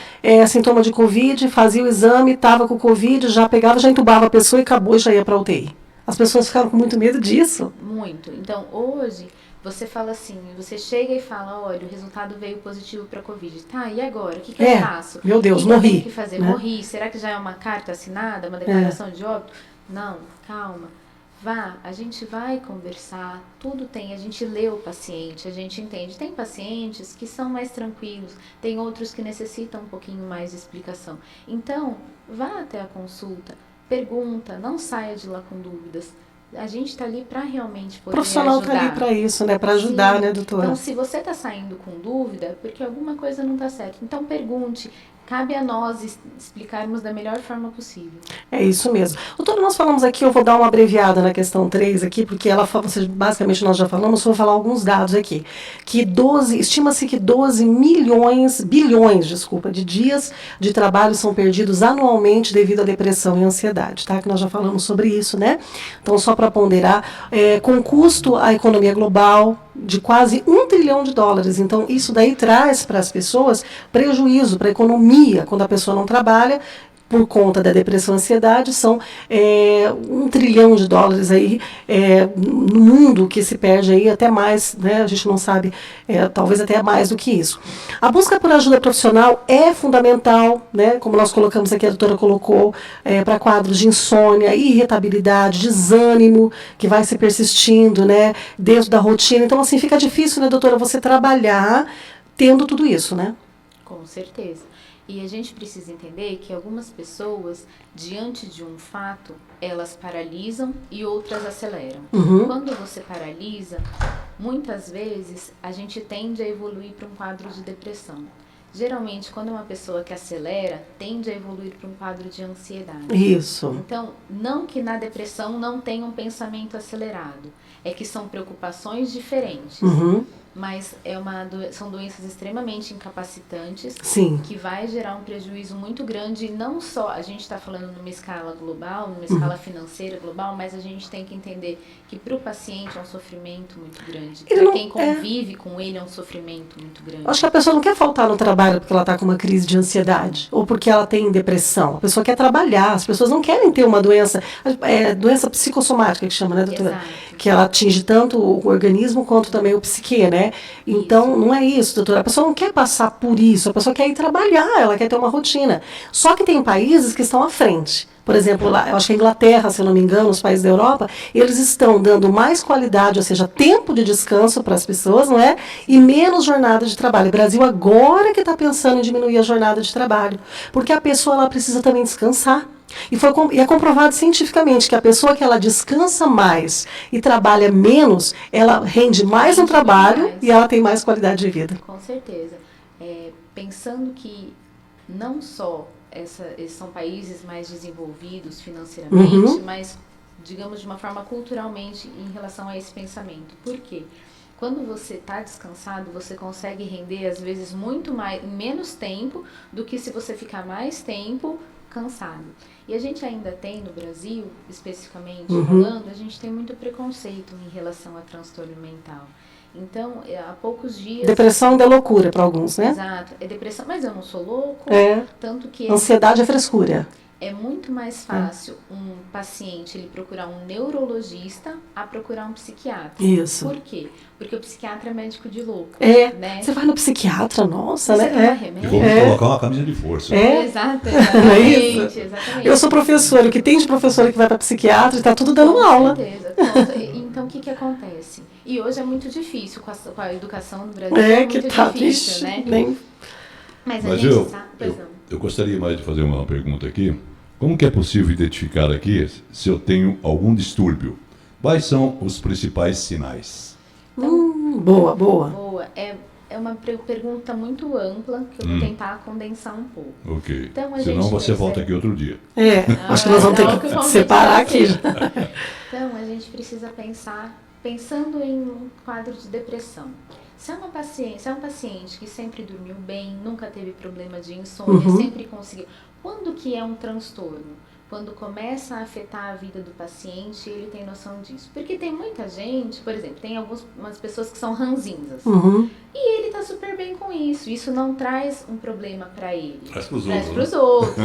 sintoma de Covid, fazia o exame, estava com Covid, já pegava, já entubava a pessoa e acabou e já ia para a UTI. As pessoas ficaram com muito medo disso. Muito. Então, hoje, você fala assim, você chega e fala, olha, o resultado veio positivo para a Covid. Tá, e agora? O que eu faço? Meu Deus, morri. O que eu tenho que fazer? Né? Morri. Será que já é uma carta assinada, uma declaração de óbito? Não, calma. Vá, a gente vai conversar, tudo tem, a gente lê o paciente, a gente entende. Tem pacientes que são mais tranquilos, tem outros que necessitam um pouquinho mais de explicação. Então, vá até a consulta, pergunta, não saia de lá com dúvidas. A gente está ali para realmente poder ajudar. O profissional está ali para isso, né? Para ajudar, Sim. Né, doutora? Então, se você está saindo com dúvida, é porque alguma coisa não está certa. Então, pergunte. Cabe a nós explicarmos da melhor forma possível. É isso mesmo. Doutora, nós falamos aqui, eu vou dar uma abreviada na questão 3 aqui, porque basicamente nós já falamos, vou falar alguns dados aqui. Estima-se que 12 bilhões de dias de trabalho são perdidos anualmente devido à depressão e ansiedade, tá? Que nós já falamos sobre isso, né? Então, só para ponderar, com custo à economia global de quase $1 trilhão. Então, isso daí traz para as pessoas prejuízo para a economia. Quando a pessoa não trabalha, por conta da depressão e ansiedade, são $1 trilhão aí, no mundo, que se perde aí até mais, né? A gente não sabe, talvez até mais do que isso. A busca por ajuda profissional é fundamental, né? Como nós colocamos aqui, a doutora colocou, para quadros de insônia, irritabilidade, desânimo, que vai se persistindo, né? Dentro da rotina. Então, assim, fica difícil, né, doutora, você trabalhar tendo tudo isso, né? Com certeza. E a gente precisa entender que algumas pessoas, diante de um fato, elas paralisam e outras aceleram. Quando você paralisa, muitas vezes a gente tende a evoluir para um quadro de depressão. Geralmente, quando é uma pessoa que acelera, tende a evoluir para um quadro de ansiedade. Isso. Então, não que na depressão não tenha um pensamento acelerado, é que são preocupações diferentes. Mas são doenças extremamente incapacitantes. Sim. Que vai gerar um prejuízo muito grande. E não só, a gente está falando numa escala global, numa escala financeira global, mas a gente tem que entender que para o paciente é um sofrimento muito grande. Para quem convive com ele é um sofrimento muito grande. Acho que a pessoa não quer faltar no trabalho porque ela está com uma crise de ansiedade ou porque ela tem depressão. A pessoa quer trabalhar, as pessoas não querem ter uma doença, doença psicossomática que chama, né, doutora? Exato. Que ela atinge tanto o organismo quanto também o psique, né? Então, não é isso, doutora. A pessoa não quer passar por isso, a pessoa quer ir trabalhar, ela quer ter uma rotina. Só que tem países que estão à frente. Por exemplo, lá, eu acho que a Inglaterra, se eu não me engano, os países da Europa, eles estão dando mais qualidade, ou seja, tempo de descanso para as pessoas, não é? E menos jornada de trabalho. O Brasil agora que está pensando em diminuir a jornada de trabalho, porque a pessoa ela precisa também descansar. E é comprovado cientificamente que a pessoa que ela descansa mais e trabalha menos, ela rende mais no trabalho e ela tem mais qualidade de vida. Com certeza. Pensando que não só esses são países mais desenvolvidos financeiramente, mas, digamos, de uma forma culturalmente em relação a esse pensamento. Por quê? Quando você está descansado, você consegue render, às vezes, muito mais, em menos tempo do que se você ficar mais tempo cansado. E a gente ainda tem no Brasil, especificamente falando, a gente tem muito preconceito em relação a transtorno mental. Então, há poucos dias... Depressão é loucura para alguns, né? Exato, é depressão, mas eu não sou louco. Tanto que ansiedade é frescura. É muito mais fácil um paciente ele procurar um neurologista a procurar um psiquiatra. Isso. Por quê? Porque o psiquiatra é médico de louco. Né? Você vai no psiquiatra, nossa, você né? Remédio. E vamos colocar uma camisa de força. Exatamente. Eu sou professora, o que tem de professora que vai para psiquiatra e está tudo dando aula. Com certeza. Então, o que acontece? E hoje é muito difícil com a educação no Brasil. É muito difícil, né? Mas a gente sabe... Eu gostaria mais de fazer uma pergunta aqui. Como que é possível identificar aqui se eu tenho algum distúrbio? Quais são os principais sinais? Então, boa. É uma pergunta muito ampla que eu vou tentar condensar um pouco. Ok. Então, senão você volta aqui outro dia. Acho que nós vamos ter que separar aqui. Então, a gente precisa pensar, pensando em um quadro de depressão. Se é um paciente que sempre dormiu bem, nunca teve problema de insônia, sempre conseguiu... Quando que é um transtorno? Quando começa a afetar a vida do paciente, ele tem noção disso. Porque tem muita gente, por exemplo, tem algumas pessoas que são ranzinzas. E ele tá super bem com isso. Isso não traz um problema para ele. Traz pros outros.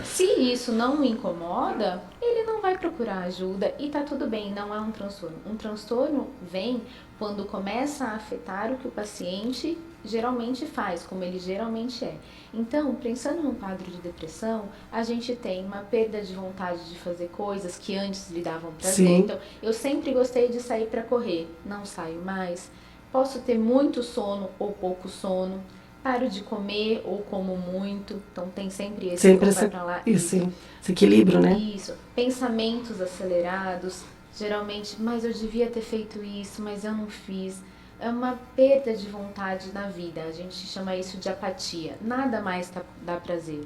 Se isso não o incomoda, ele não vai procurar ajuda e tá tudo bem, não é um transtorno. Um transtorno vem quando começa a afetar o que o paciente geralmente faz, como ele geralmente é. Então, pensando num quadro de depressão, a gente tem uma perda de vontade de fazer coisas que antes lhe davam prazer. Então, eu sempre gostei de sair para correr, não saio mais. Posso ter muito sono ou pouco sono. Paro de comer ou como muito. Então, tem sempre esse esse equilíbrio, né? Isso. Pensamentos acelerados. Geralmente, mas eu devia ter feito isso, mas eu não fiz. É uma perda de vontade na vida. A gente chama isso de apatia. Nada mais dá prazer.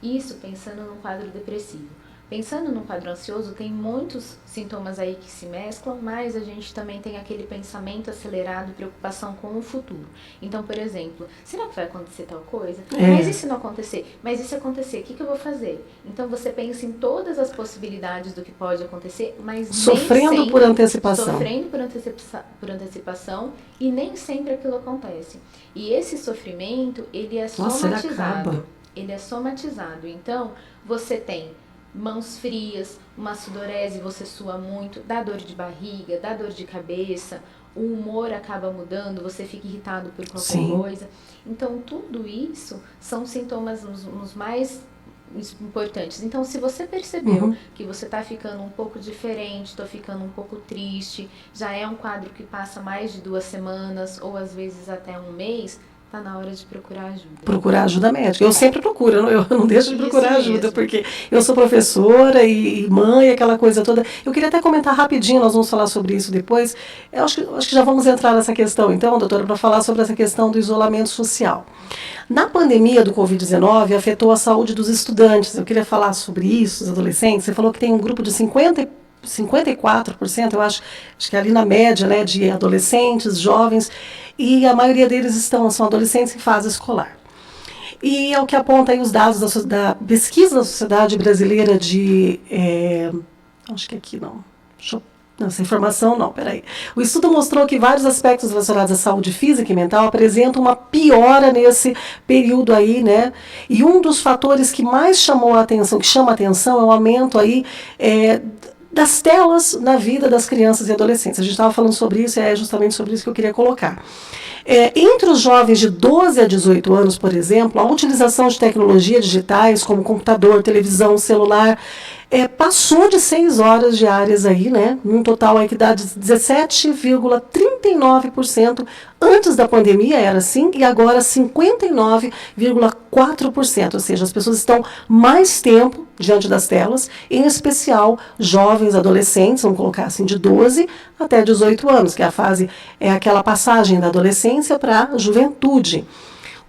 Isso pensando num quadro depressivo. Pensando num quadro ansioso, tem muitos sintomas aí que se mesclam, mas a gente também tem aquele pensamento acelerado, preocupação com o futuro. Então, por exemplo, será que vai acontecer tal coisa? Mas e se não acontecer? Mas e se acontecer? O que eu vou fazer? Então, você pensa em todas as possibilidades do que pode acontecer, mas sofrendo por antecipação. Sofrendo por antecipação e nem sempre aquilo acontece. E esse sofrimento, ele é somatizado. Ele é somatizado. Então, você tem mãos frias, uma sudorese, você sua muito, dá dor de barriga, dá dor de cabeça, o humor acaba mudando, você fica irritado por qualquer coisa. Então, tudo isso são sintomas os mais importantes. Então, se você percebeu que você está ficando um pouco diferente, estou ficando um pouco triste, já é um quadro que passa mais de 2 semanas ou às vezes até um mês, está na hora de procurar ajuda. Procurar ajuda médica. Eu sempre procuro, eu não deixo de procurar ajuda, porque eu sou professora e mãe, aquela coisa toda. Eu queria até comentar rapidinho, nós vamos falar sobre isso depois. Eu acho que já vamos entrar nessa questão, então, doutora, para falar sobre essa questão do isolamento social. Na pandemia do Covid-19, afetou a saúde dos estudantes. Eu queria falar sobre isso, os adolescentes. Você falou que tem um grupo de 54%, eu acho que é ali na média, né, de adolescentes, jovens, e a maioria deles são adolescentes em fase escolar. E é o que aponta aí os dados da pesquisa da Sociedade Brasileira de... acho que aqui não. Essa informação não, peraí. O estudo mostrou que vários aspectos relacionados à saúde física e mental apresentam uma piora nesse período aí, né? E um dos fatores que mais chama a atenção é o aumento aí das telas na vida das crianças e adolescentes. A gente estava falando sobre isso e é justamente sobre isso que eu queria colocar. Entre os jovens de 12 a 18 anos, por exemplo, a utilização de tecnologias digitais como computador, televisão, celular, passou de 6 horas diárias aí, né? Num total aí que dá 17,39%. Antes da pandemia era assim, e agora 59,4%. Ou seja, as pessoas estão mais tempo diante das telas, em especial jovens, adolescentes, vamos colocar assim, de 12 até 18 anos, que a fase é aquela passagem da adolescência para a juventude.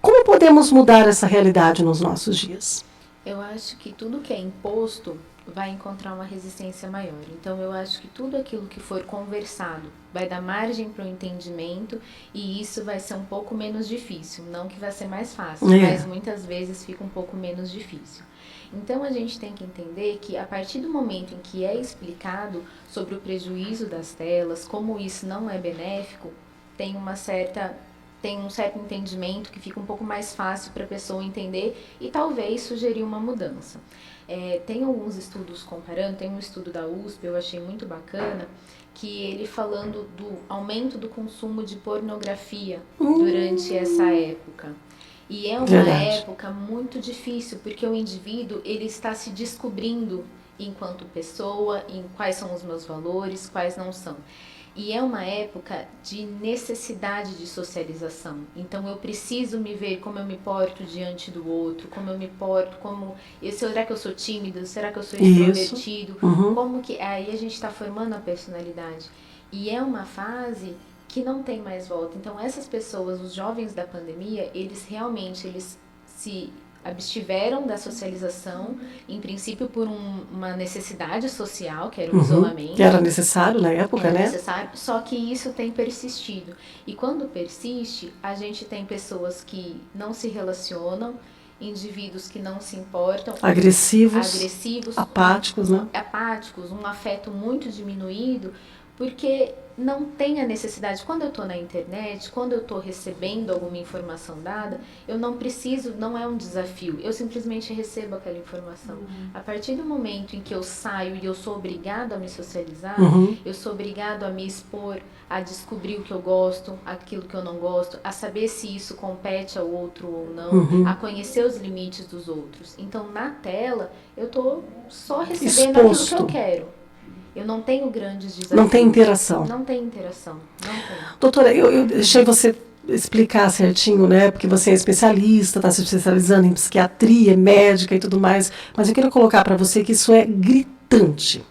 Como podemos mudar essa realidade nos nossos dias? Eu acho que tudo que é imposto vai encontrar uma resistência maior. Então, eu acho que tudo aquilo que for conversado vai dar margem para o entendimento e isso vai ser um pouco menos difícil. Não que vai ser mais fácil, mas muitas vezes fica um pouco menos difícil. Então, a gente tem que entender que a partir do momento em que é explicado sobre o prejuízo das telas, como isso não é benéfico, tem um certo entendimento que fica um pouco mais fácil para a pessoa entender e talvez sugerir uma mudança. Tem alguns estudos comparando, tem um estudo da USP, eu achei muito bacana, que ele falando do aumento do consumo de pornografia durante essa época. E é uma época muito difícil, porque o indivíduo ele está se descobrindo enquanto pessoa, em quais são os meus valores, quais não são. E é uma época de necessidade de socialização. Então eu preciso me ver como eu me porto diante do outro, como eu me porto, será que eu sou tímido, será que eu sou extrovertido? Como que aí a gente está formando a personalidade. E é uma fase que não tem mais volta. Então essas pessoas, os jovens da pandemia, eles se abstiveram da socialização, em princípio por uma necessidade social, que era o isolamento. Que era necessário na época, era necessário, só que isso tem persistido. E quando persiste, a gente tem pessoas que não se relacionam, indivíduos que não se importam. Agressivos, apáticos, né? Apáticos, um afeto muito diminuído, porque não tem a necessidade. Quando eu estou na internet, quando eu estou recebendo alguma informação dada, eu não preciso, não é um desafio, eu simplesmente recebo aquela informação. A partir do momento em que eu saio e eu sou obrigado a me socializar, eu sou obrigado a me expor, a descobrir o que eu gosto, aquilo que eu não gosto, a saber se isso compete ao outro ou não, a conhecer os limites dos outros. Então, na tela, eu estou só recebendo aquilo que eu quero. Eu não tenho grandes desafios. Não tem interação. Não tem interação. Não tem. Doutora, eu deixei você explicar certinho, né? Porque você é especialista, está se especializando em psiquiatria, médica e tudo mais. Mas eu quero colocar para você que isso é gritante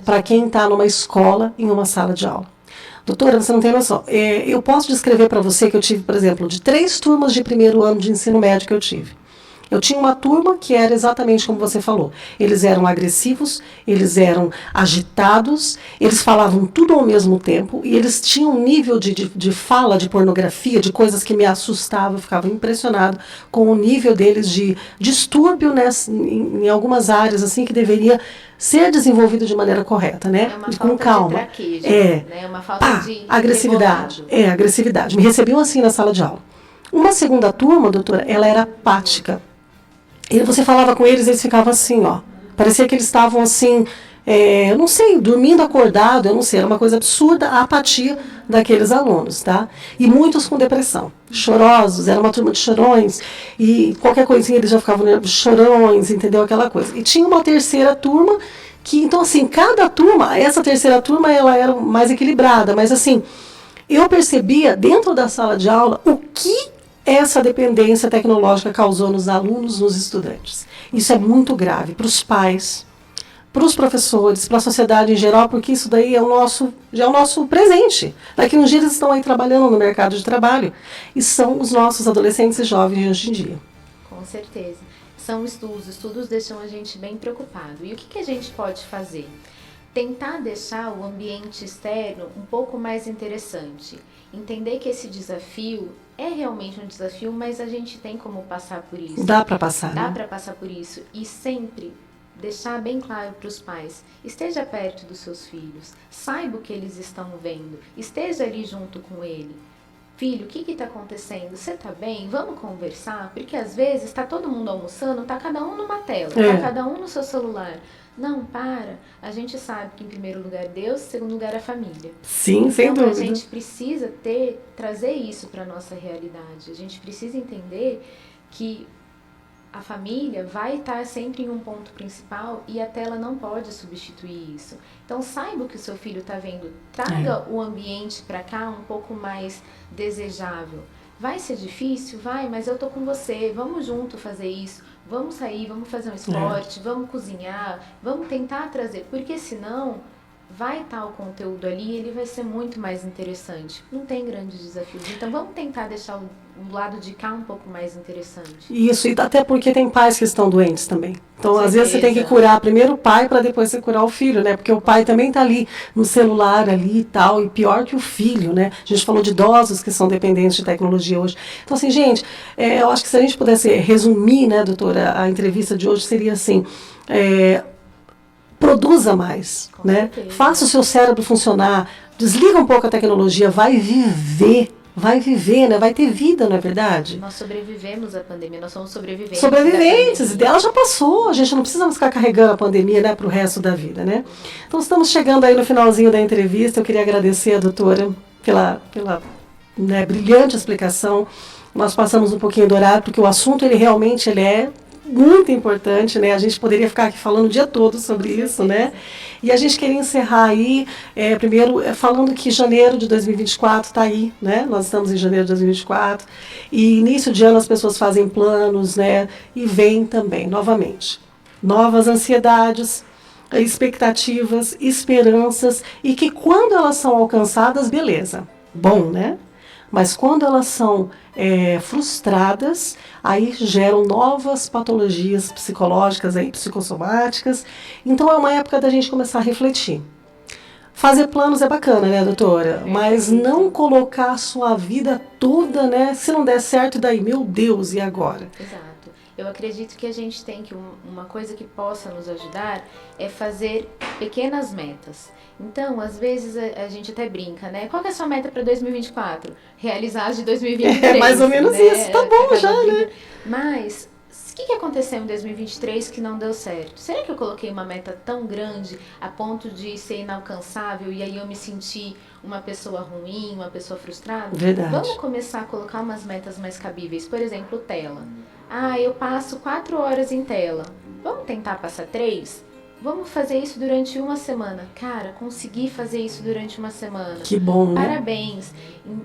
para quem está numa escola, em uma sala de aula. Doutora, você não tem noção. Eu posso descrever para você que eu tive, por exemplo, de 3 turmas de primeiro ano de ensino médio que eu tive. Eu tinha uma turma que era exatamente como você falou. Eles eram agressivos, eles eram agitados, eles falavam tudo ao mesmo tempo e eles tinham um nível de fala, de pornografia, de coisas que me assustavam. Eu ficava impressionado com o nível deles de distúrbio, né, em algumas áreas assim que deveria ser desenvolvido de maneira correta, né? É uma com falta calma. De traquejo, né? É uma falta de agressividade. Agressividade. Me recebiam assim na sala de aula. Uma segunda turma, doutora, ela era apática. E você falava com eles, eles ficavam assim, ó. Parecia que eles estavam assim, eu não sei, dormindo acordado, eu não sei, era uma coisa absurda a apatia daqueles alunos, tá? E muitos com depressão, chorosos, era uma turma de chorões, e qualquer coisinha eles já ficavam chorões, entendeu? Aquela coisa. E tinha uma terceira turma, que então assim, cada turma, essa terceira turma, ela era mais equilibrada, mas assim, eu percebia dentro da sala de aula o que essa dependência tecnológica causou nos alunos, nos estudantes. Isso é muito grave para os pais, para os professores, para a sociedade em geral, porque isso daí já é o nosso presente. Daqui uns dias eles estão aí trabalhando no mercado de trabalho e são os nossos adolescentes e jovens de hoje em dia. Com certeza. São estudos deixam a gente bem preocupado. E o que a gente pode fazer? Tentar deixar o ambiente externo um pouco mais interessante. Entender que esse desafio é realmente um desafio, mas a gente tem como passar por isso. Dá para passar, Dá né? para passar por isso. E sempre deixar bem claro para os pais, esteja perto dos seus filhos, saiba o que eles estão vendo, esteja ali junto com ele. Filho, o que está acontecendo? Você está bem? Vamos conversar? Porque às vezes está todo mundo almoçando, está cada um numa tela, está cada um no seu celular. Não, para. A gente sabe que em primeiro lugar Deus, em segundo lugar a família. Sim, sem então, dúvida. A gente precisa trazer isso para a nossa realidade. A gente precisa entender que a família vai estar sempre em um ponto principal e a tela não pode substituir isso. Então saiba o que o seu filho está vendo. Traga o ambiente para cá um pouco mais desejável. Vai ser difícil? Vai, mas eu tô com você. Vamos junto fazer isso. Vamos sair, vamos fazer um esporte, vamos cozinhar, vamos tentar trazer. Porque senão vai estar o conteúdo ali e ele vai ser muito mais interessante. Não tem grandes desafios. Então vamos tentar deixar o lado de cá um pouco mais interessante. Isso, e até porque tem pais que estão doentes também. Então, às vezes, você tem que Certeza. curar primeiro o pai para depois você curar o filho, né? Porque o pai também está ali no celular ali e tal, e pior que o filho, né? A gente falou de idosos que são dependentes de tecnologia hoje. Então, assim, gente, eu acho que se a gente pudesse resumir, né, doutora, a entrevista de hoje seria assim, produza mais, Com né? certeza. Faça o seu cérebro funcionar, desliga um pouco a tecnologia, vai viver, né? Vai ter vida, não é verdade? Nós sobrevivemos à pandemia, nós somos sobreviventes. Sobreviventes, da pandemia. ela já passou, a gente não precisa ficar carregando a pandemia, né, para o resto da vida, né? Então estamos chegando aí no finalzinho da entrevista, eu queria agradecer a doutora pela né, brilhante explicação. Nós passamos um pouquinho do horário, porque o assunto ele realmente é muito importante, né? A gente poderia ficar aqui falando o dia todo sobre isso, né? E a gente queria encerrar aí, primeiro, falando que janeiro de 2024 está aí, né? Nós estamos em janeiro de 2024, e início de ano as pessoas fazem planos, né? E vem também, novamente, novas ansiedades, expectativas, esperanças, e que quando elas são alcançadas, beleza, bom, né? Mas quando elas são frustradas, aí geram novas patologias psicológicas, aí, psicossomáticas. Então é uma época da gente começar a refletir. Fazer planos é bacana, né, doutora? Mas não colocar a sua vida toda, né? Se não der certo, daí, meu Deus, e agora? Exato. Eu acredito que a gente tem que, uma coisa que possa nos ajudar é fazer pequenas metas. Então, às vezes, a gente até brinca, né? Qual que é a sua meta para 2024? Realizar as de 2023. É mais ou menos né? isso, tá bom já, né? Mas, o que aconteceu em 2023 que não deu certo? Será que eu coloquei uma meta tão grande a ponto de ser inalcançável e aí eu me senti uma pessoa ruim, uma pessoa frustrada? Verdade. Vamos começar a colocar umas metas mais cabíveis. Por exemplo, tela. Ah, eu passo 4 horas em tela. Vamos tentar passar 3? Vamos fazer isso durante uma semana. Cara, consegui fazer isso durante uma semana. Que bom, né? Parabéns.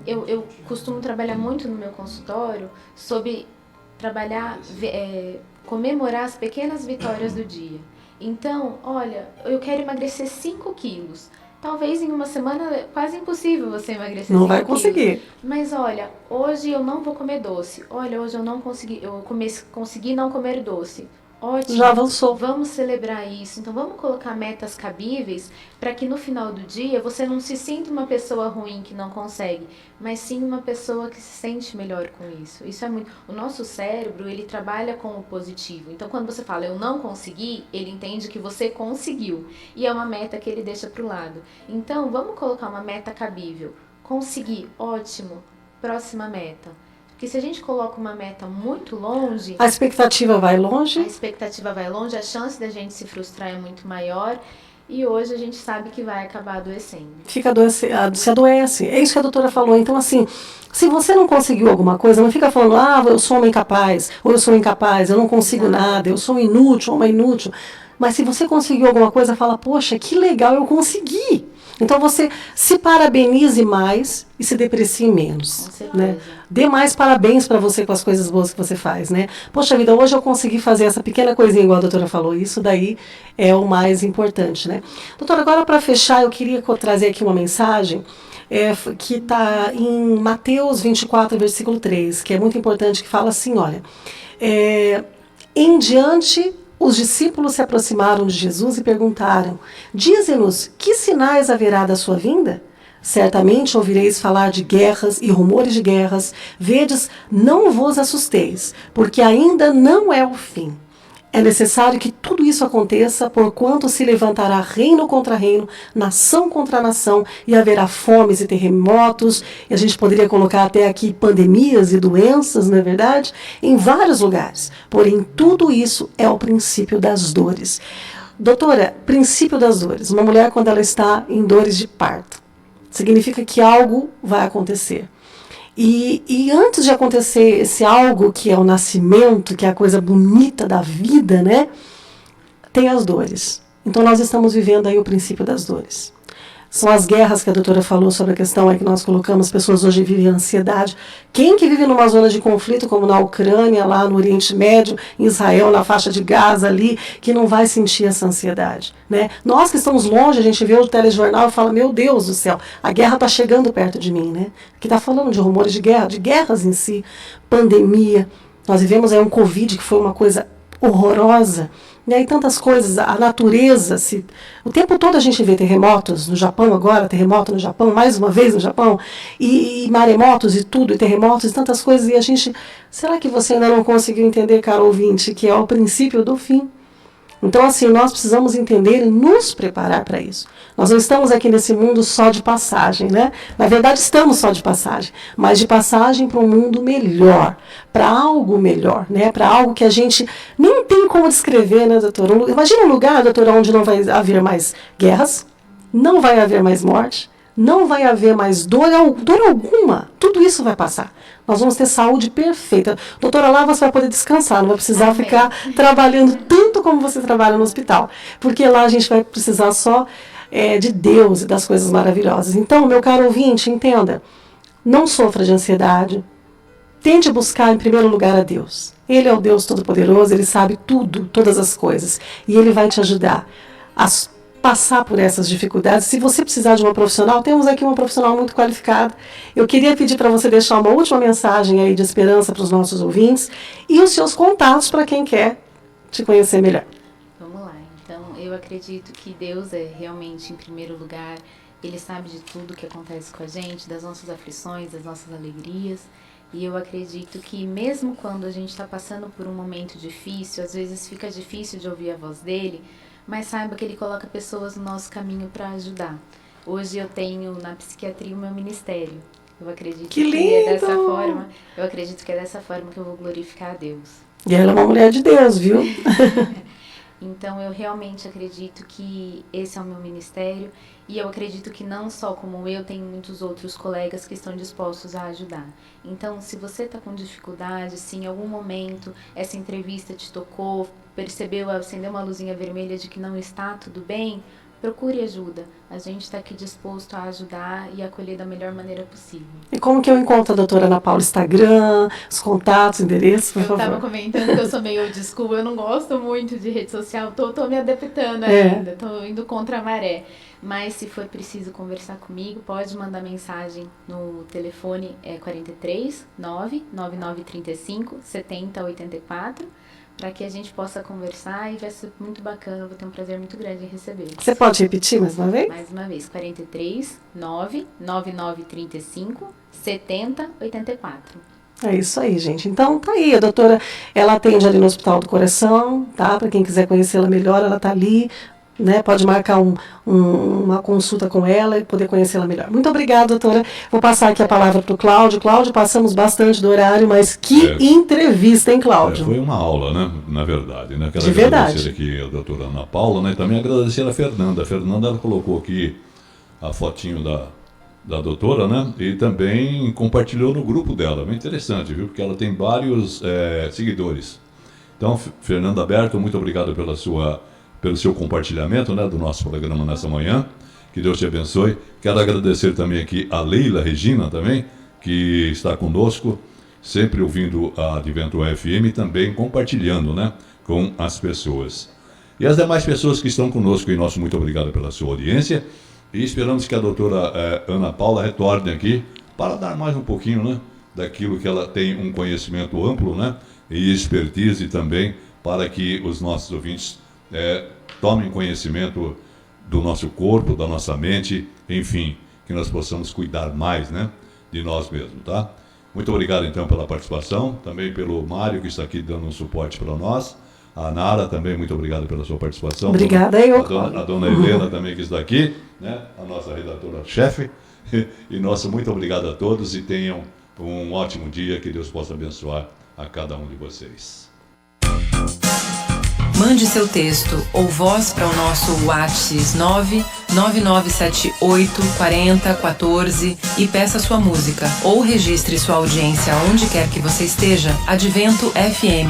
Eu costumo trabalhar muito no meu consultório sobre trabalhar, comemorar as pequenas vitórias do dia. Então, olha, eu quero emagrecer 5 quilos. Talvez em uma semana é quase impossível você emagrecer 5 quilos. Não vai conseguir. Mas olha, hoje eu não vou comer doce. Olha, hoje eu não consegui, consegui não comer doce. Ótimo. Já avançou. Vamos celebrar isso. Então vamos colocar metas cabíveis para que no final do dia você não se sinta uma pessoa ruim que não consegue, mas sim uma pessoa que se sente melhor com isso. Isso é muito. O nosso cérebro, ele trabalha com o positivo. Então quando você fala eu não consegui, ele entende que você conseguiu. E é uma meta que ele deixa para o lado. Então vamos colocar uma meta cabível. Consegui, ótimo. Próxima meta. Porque se a gente coloca uma meta muito longe, A expectativa vai a longe. expectativa vai longe, a chance da gente se frustrar é muito maior e hoje a gente sabe que vai acabar adoecendo. Fica se adoece. É isso que a doutora falou. Então, assim, se você não conseguiu alguma coisa, não fica falando, eu sou uma incapaz, ou eu sou incapaz, eu não consigo nada, eu sou inútil, uma inútil. Mas se você conseguiu alguma coisa, fala, poxa, que legal, eu consegui. Então você se parabenize mais e se deprecie menos. Com certeza. Né? Dê mais parabéns para você com as coisas boas que você faz. Né? Poxa vida, hoje eu consegui fazer essa pequena coisinha igual a doutora falou. Isso daí é o mais importante. Né? Doutora, agora para fechar, eu queria trazer aqui uma mensagem que está em Mateus 24, versículo 3, que é muito importante, que fala assim, olha, em diante os discípulos se aproximaram de Jesus e perguntaram, dize-nos, que sinais haverá da sua vinda? Certamente ouvireis falar de guerras e rumores de guerras. Vedes, não vos assusteis, porque ainda não é o fim. É necessário que tudo isso aconteça, porquanto se levantará reino contra reino, nação contra nação, e haverá fomes e terremotos, e a gente poderia colocar até aqui pandemias e doenças, não é verdade? Em vários lugares. Porém, tudo isso é o princípio das dores. Doutora, princípio das dores. Uma mulher, quando ela está em dores de parto, significa que algo vai acontecer. E antes de acontecer esse algo que é o nascimento, que é a coisa bonita da vida, né, tem as dores. Então nós estamos vivendo aí o princípio das dores. São as guerras que a doutora falou sobre a questão que nós colocamos, as pessoas hoje vivem em ansiedade. Quem que vive numa zona de conflito, como na Ucrânia, lá no Oriente Médio, em Israel, na faixa de Gaza ali, que não vai sentir essa ansiedade, né? Nós que estamos longe, a gente vê o telejornal e fala, meu Deus do céu, a guerra está chegando perto de mim, né? Que está falando de rumores de guerra, de guerras em si, pandemia. Nós vivemos aí um Covid que foi uma coisa horrorosa, e tantas coisas, a natureza, o tempo todo a gente vê terremotos no Japão agora, terremoto no Japão, mais uma vez no Japão, e maremotos e tudo, e terremotos e tantas coisas, e a gente, será que você ainda não conseguiu entender, caro ouvinte, que é o princípio do fim? Então, assim, nós precisamos entender e nos preparar para isso. Nós não estamos aqui nesse mundo só de passagem, né? Na verdade, estamos só de passagem, mas de passagem para um mundo melhor, para algo melhor, né? Para algo que a gente nem tem como descrever, né, doutora? Imagina um lugar, doutora, onde não vai haver mais guerras, não vai haver mais morte, não vai haver mais dor alguma. Tudo isso vai passar. Nós vamos ter saúde perfeita. Doutora, lá você vai poder descansar, não vai precisar ficar trabalhando tanto como você trabalha no hospital. Porque lá a gente vai precisar só de Deus e das coisas maravilhosas. Então, meu caro ouvinte, entenda, não sofra de ansiedade. Tente buscar em primeiro lugar a Deus. Ele é o Deus Todo-Poderoso, Ele sabe tudo, todas as coisas. E Ele vai te ajudar a passar por essas dificuldades. Se você precisar de uma profissional, temos aqui uma profissional muito qualificada. Eu queria pedir para você deixar uma última mensagem aí de esperança para os nossos ouvintes e os seus contatos para quem quer te conhecer melhor. Vamos lá. Então, eu acredito que Deus é realmente em primeiro lugar. Ele sabe de tudo que acontece com a gente, das nossas aflições, das nossas alegrias. E eu acredito que mesmo quando a gente está passando por um momento difícil, às vezes fica difícil de ouvir a voz dele, mas saiba que Ele coloca pessoas no nosso caminho para ajudar. Hoje eu tenho na psiquiatria o meu ministério. Eu acredito que é dessa forma. Eu acredito que é dessa forma que eu vou glorificar a Deus. E ela é uma mulher de Deus, viu? Então eu realmente acredito que esse é o meu ministério e eu acredito que não só como eu, tem muitos outros colegas que estão dispostos a ajudar. Então, se você está com dificuldade, se em algum momento essa entrevista te tocou, percebeu, acendeu uma luzinha vermelha de que não está tudo bem, procure ajuda. A gente está aqui disposto a ajudar e acolher da melhor maneira possível. E como que eu encontro a doutora Ana Paula? Instagram, os contatos, endereços, por favor. Eu estava comentando que eu sou meio old school, eu não gosto muito de rede social, tô me adaptando ainda, tô indo contra a maré. Mas se for preciso conversar comigo, pode mandar mensagem no telefone 43 99935 7084, para que a gente possa conversar e vai ser muito bacana, vou ter um prazer muito grande em receber. Você pode repetir mais uma vez? Mais uma vez, 43 99935 7084. É isso aí, gente. Então, tá aí. A doutora, ela atende ali no Hospital do Coração, tá? Para quem quiser conhecê-la melhor, ela tá ali, né? Pode marcar uma consulta com ela e poder conhecê-la melhor. Muito obrigada, doutora. Vou passar aqui a palavra para o Cláudio. Cláudio, passamos bastante do horário, mas que entrevista, hein, Cláudio? Foi uma aula, né? Na verdade, né? Quero de verdade. Agradecer aqui a doutora Ana Paula, né? E também agradecer a Fernanda. A Fernanda, ela colocou aqui a fotinho da doutora, né? E também compartilhou no grupo dela. Bem interessante, viu? Porque ela tem vários seguidores. Então, Fernanda Berto, muito obrigado pelo seu compartilhamento, né, do nosso programa nessa manhã. Que Deus te abençoe. Quero agradecer também aqui a Leila Regina também, que está conosco, sempre ouvindo a Advento FM e também compartilhando, né, com as pessoas. E as demais pessoas que estão conosco, e nosso muito obrigado pela sua audiência. E esperamos que a doutora Ana Paula retorne aqui para dar mais um pouquinho, né, daquilo que ela tem um conhecimento amplo, né, e expertise também, para que os nossos ouvintes tomem conhecimento do nosso corpo, da nossa mente, enfim, que nós possamos cuidar mais, né, de nós mesmos, tá? Muito obrigado, então, pela participação, também pelo Mário, que está aqui dando um suporte para nós, a Nara também, muito obrigado pela sua participação. Obrigada, a dona Helena também, que está aqui, né, a nossa redatora-chefe, e nosso muito obrigado a todos e tenham um ótimo dia, que Deus possa abençoar a cada um de vocês. Mande seu texto ou voz para o nosso WhatsApp 99978 4014 e peça sua música ou registre sua audiência onde quer que você esteja. Advento FM.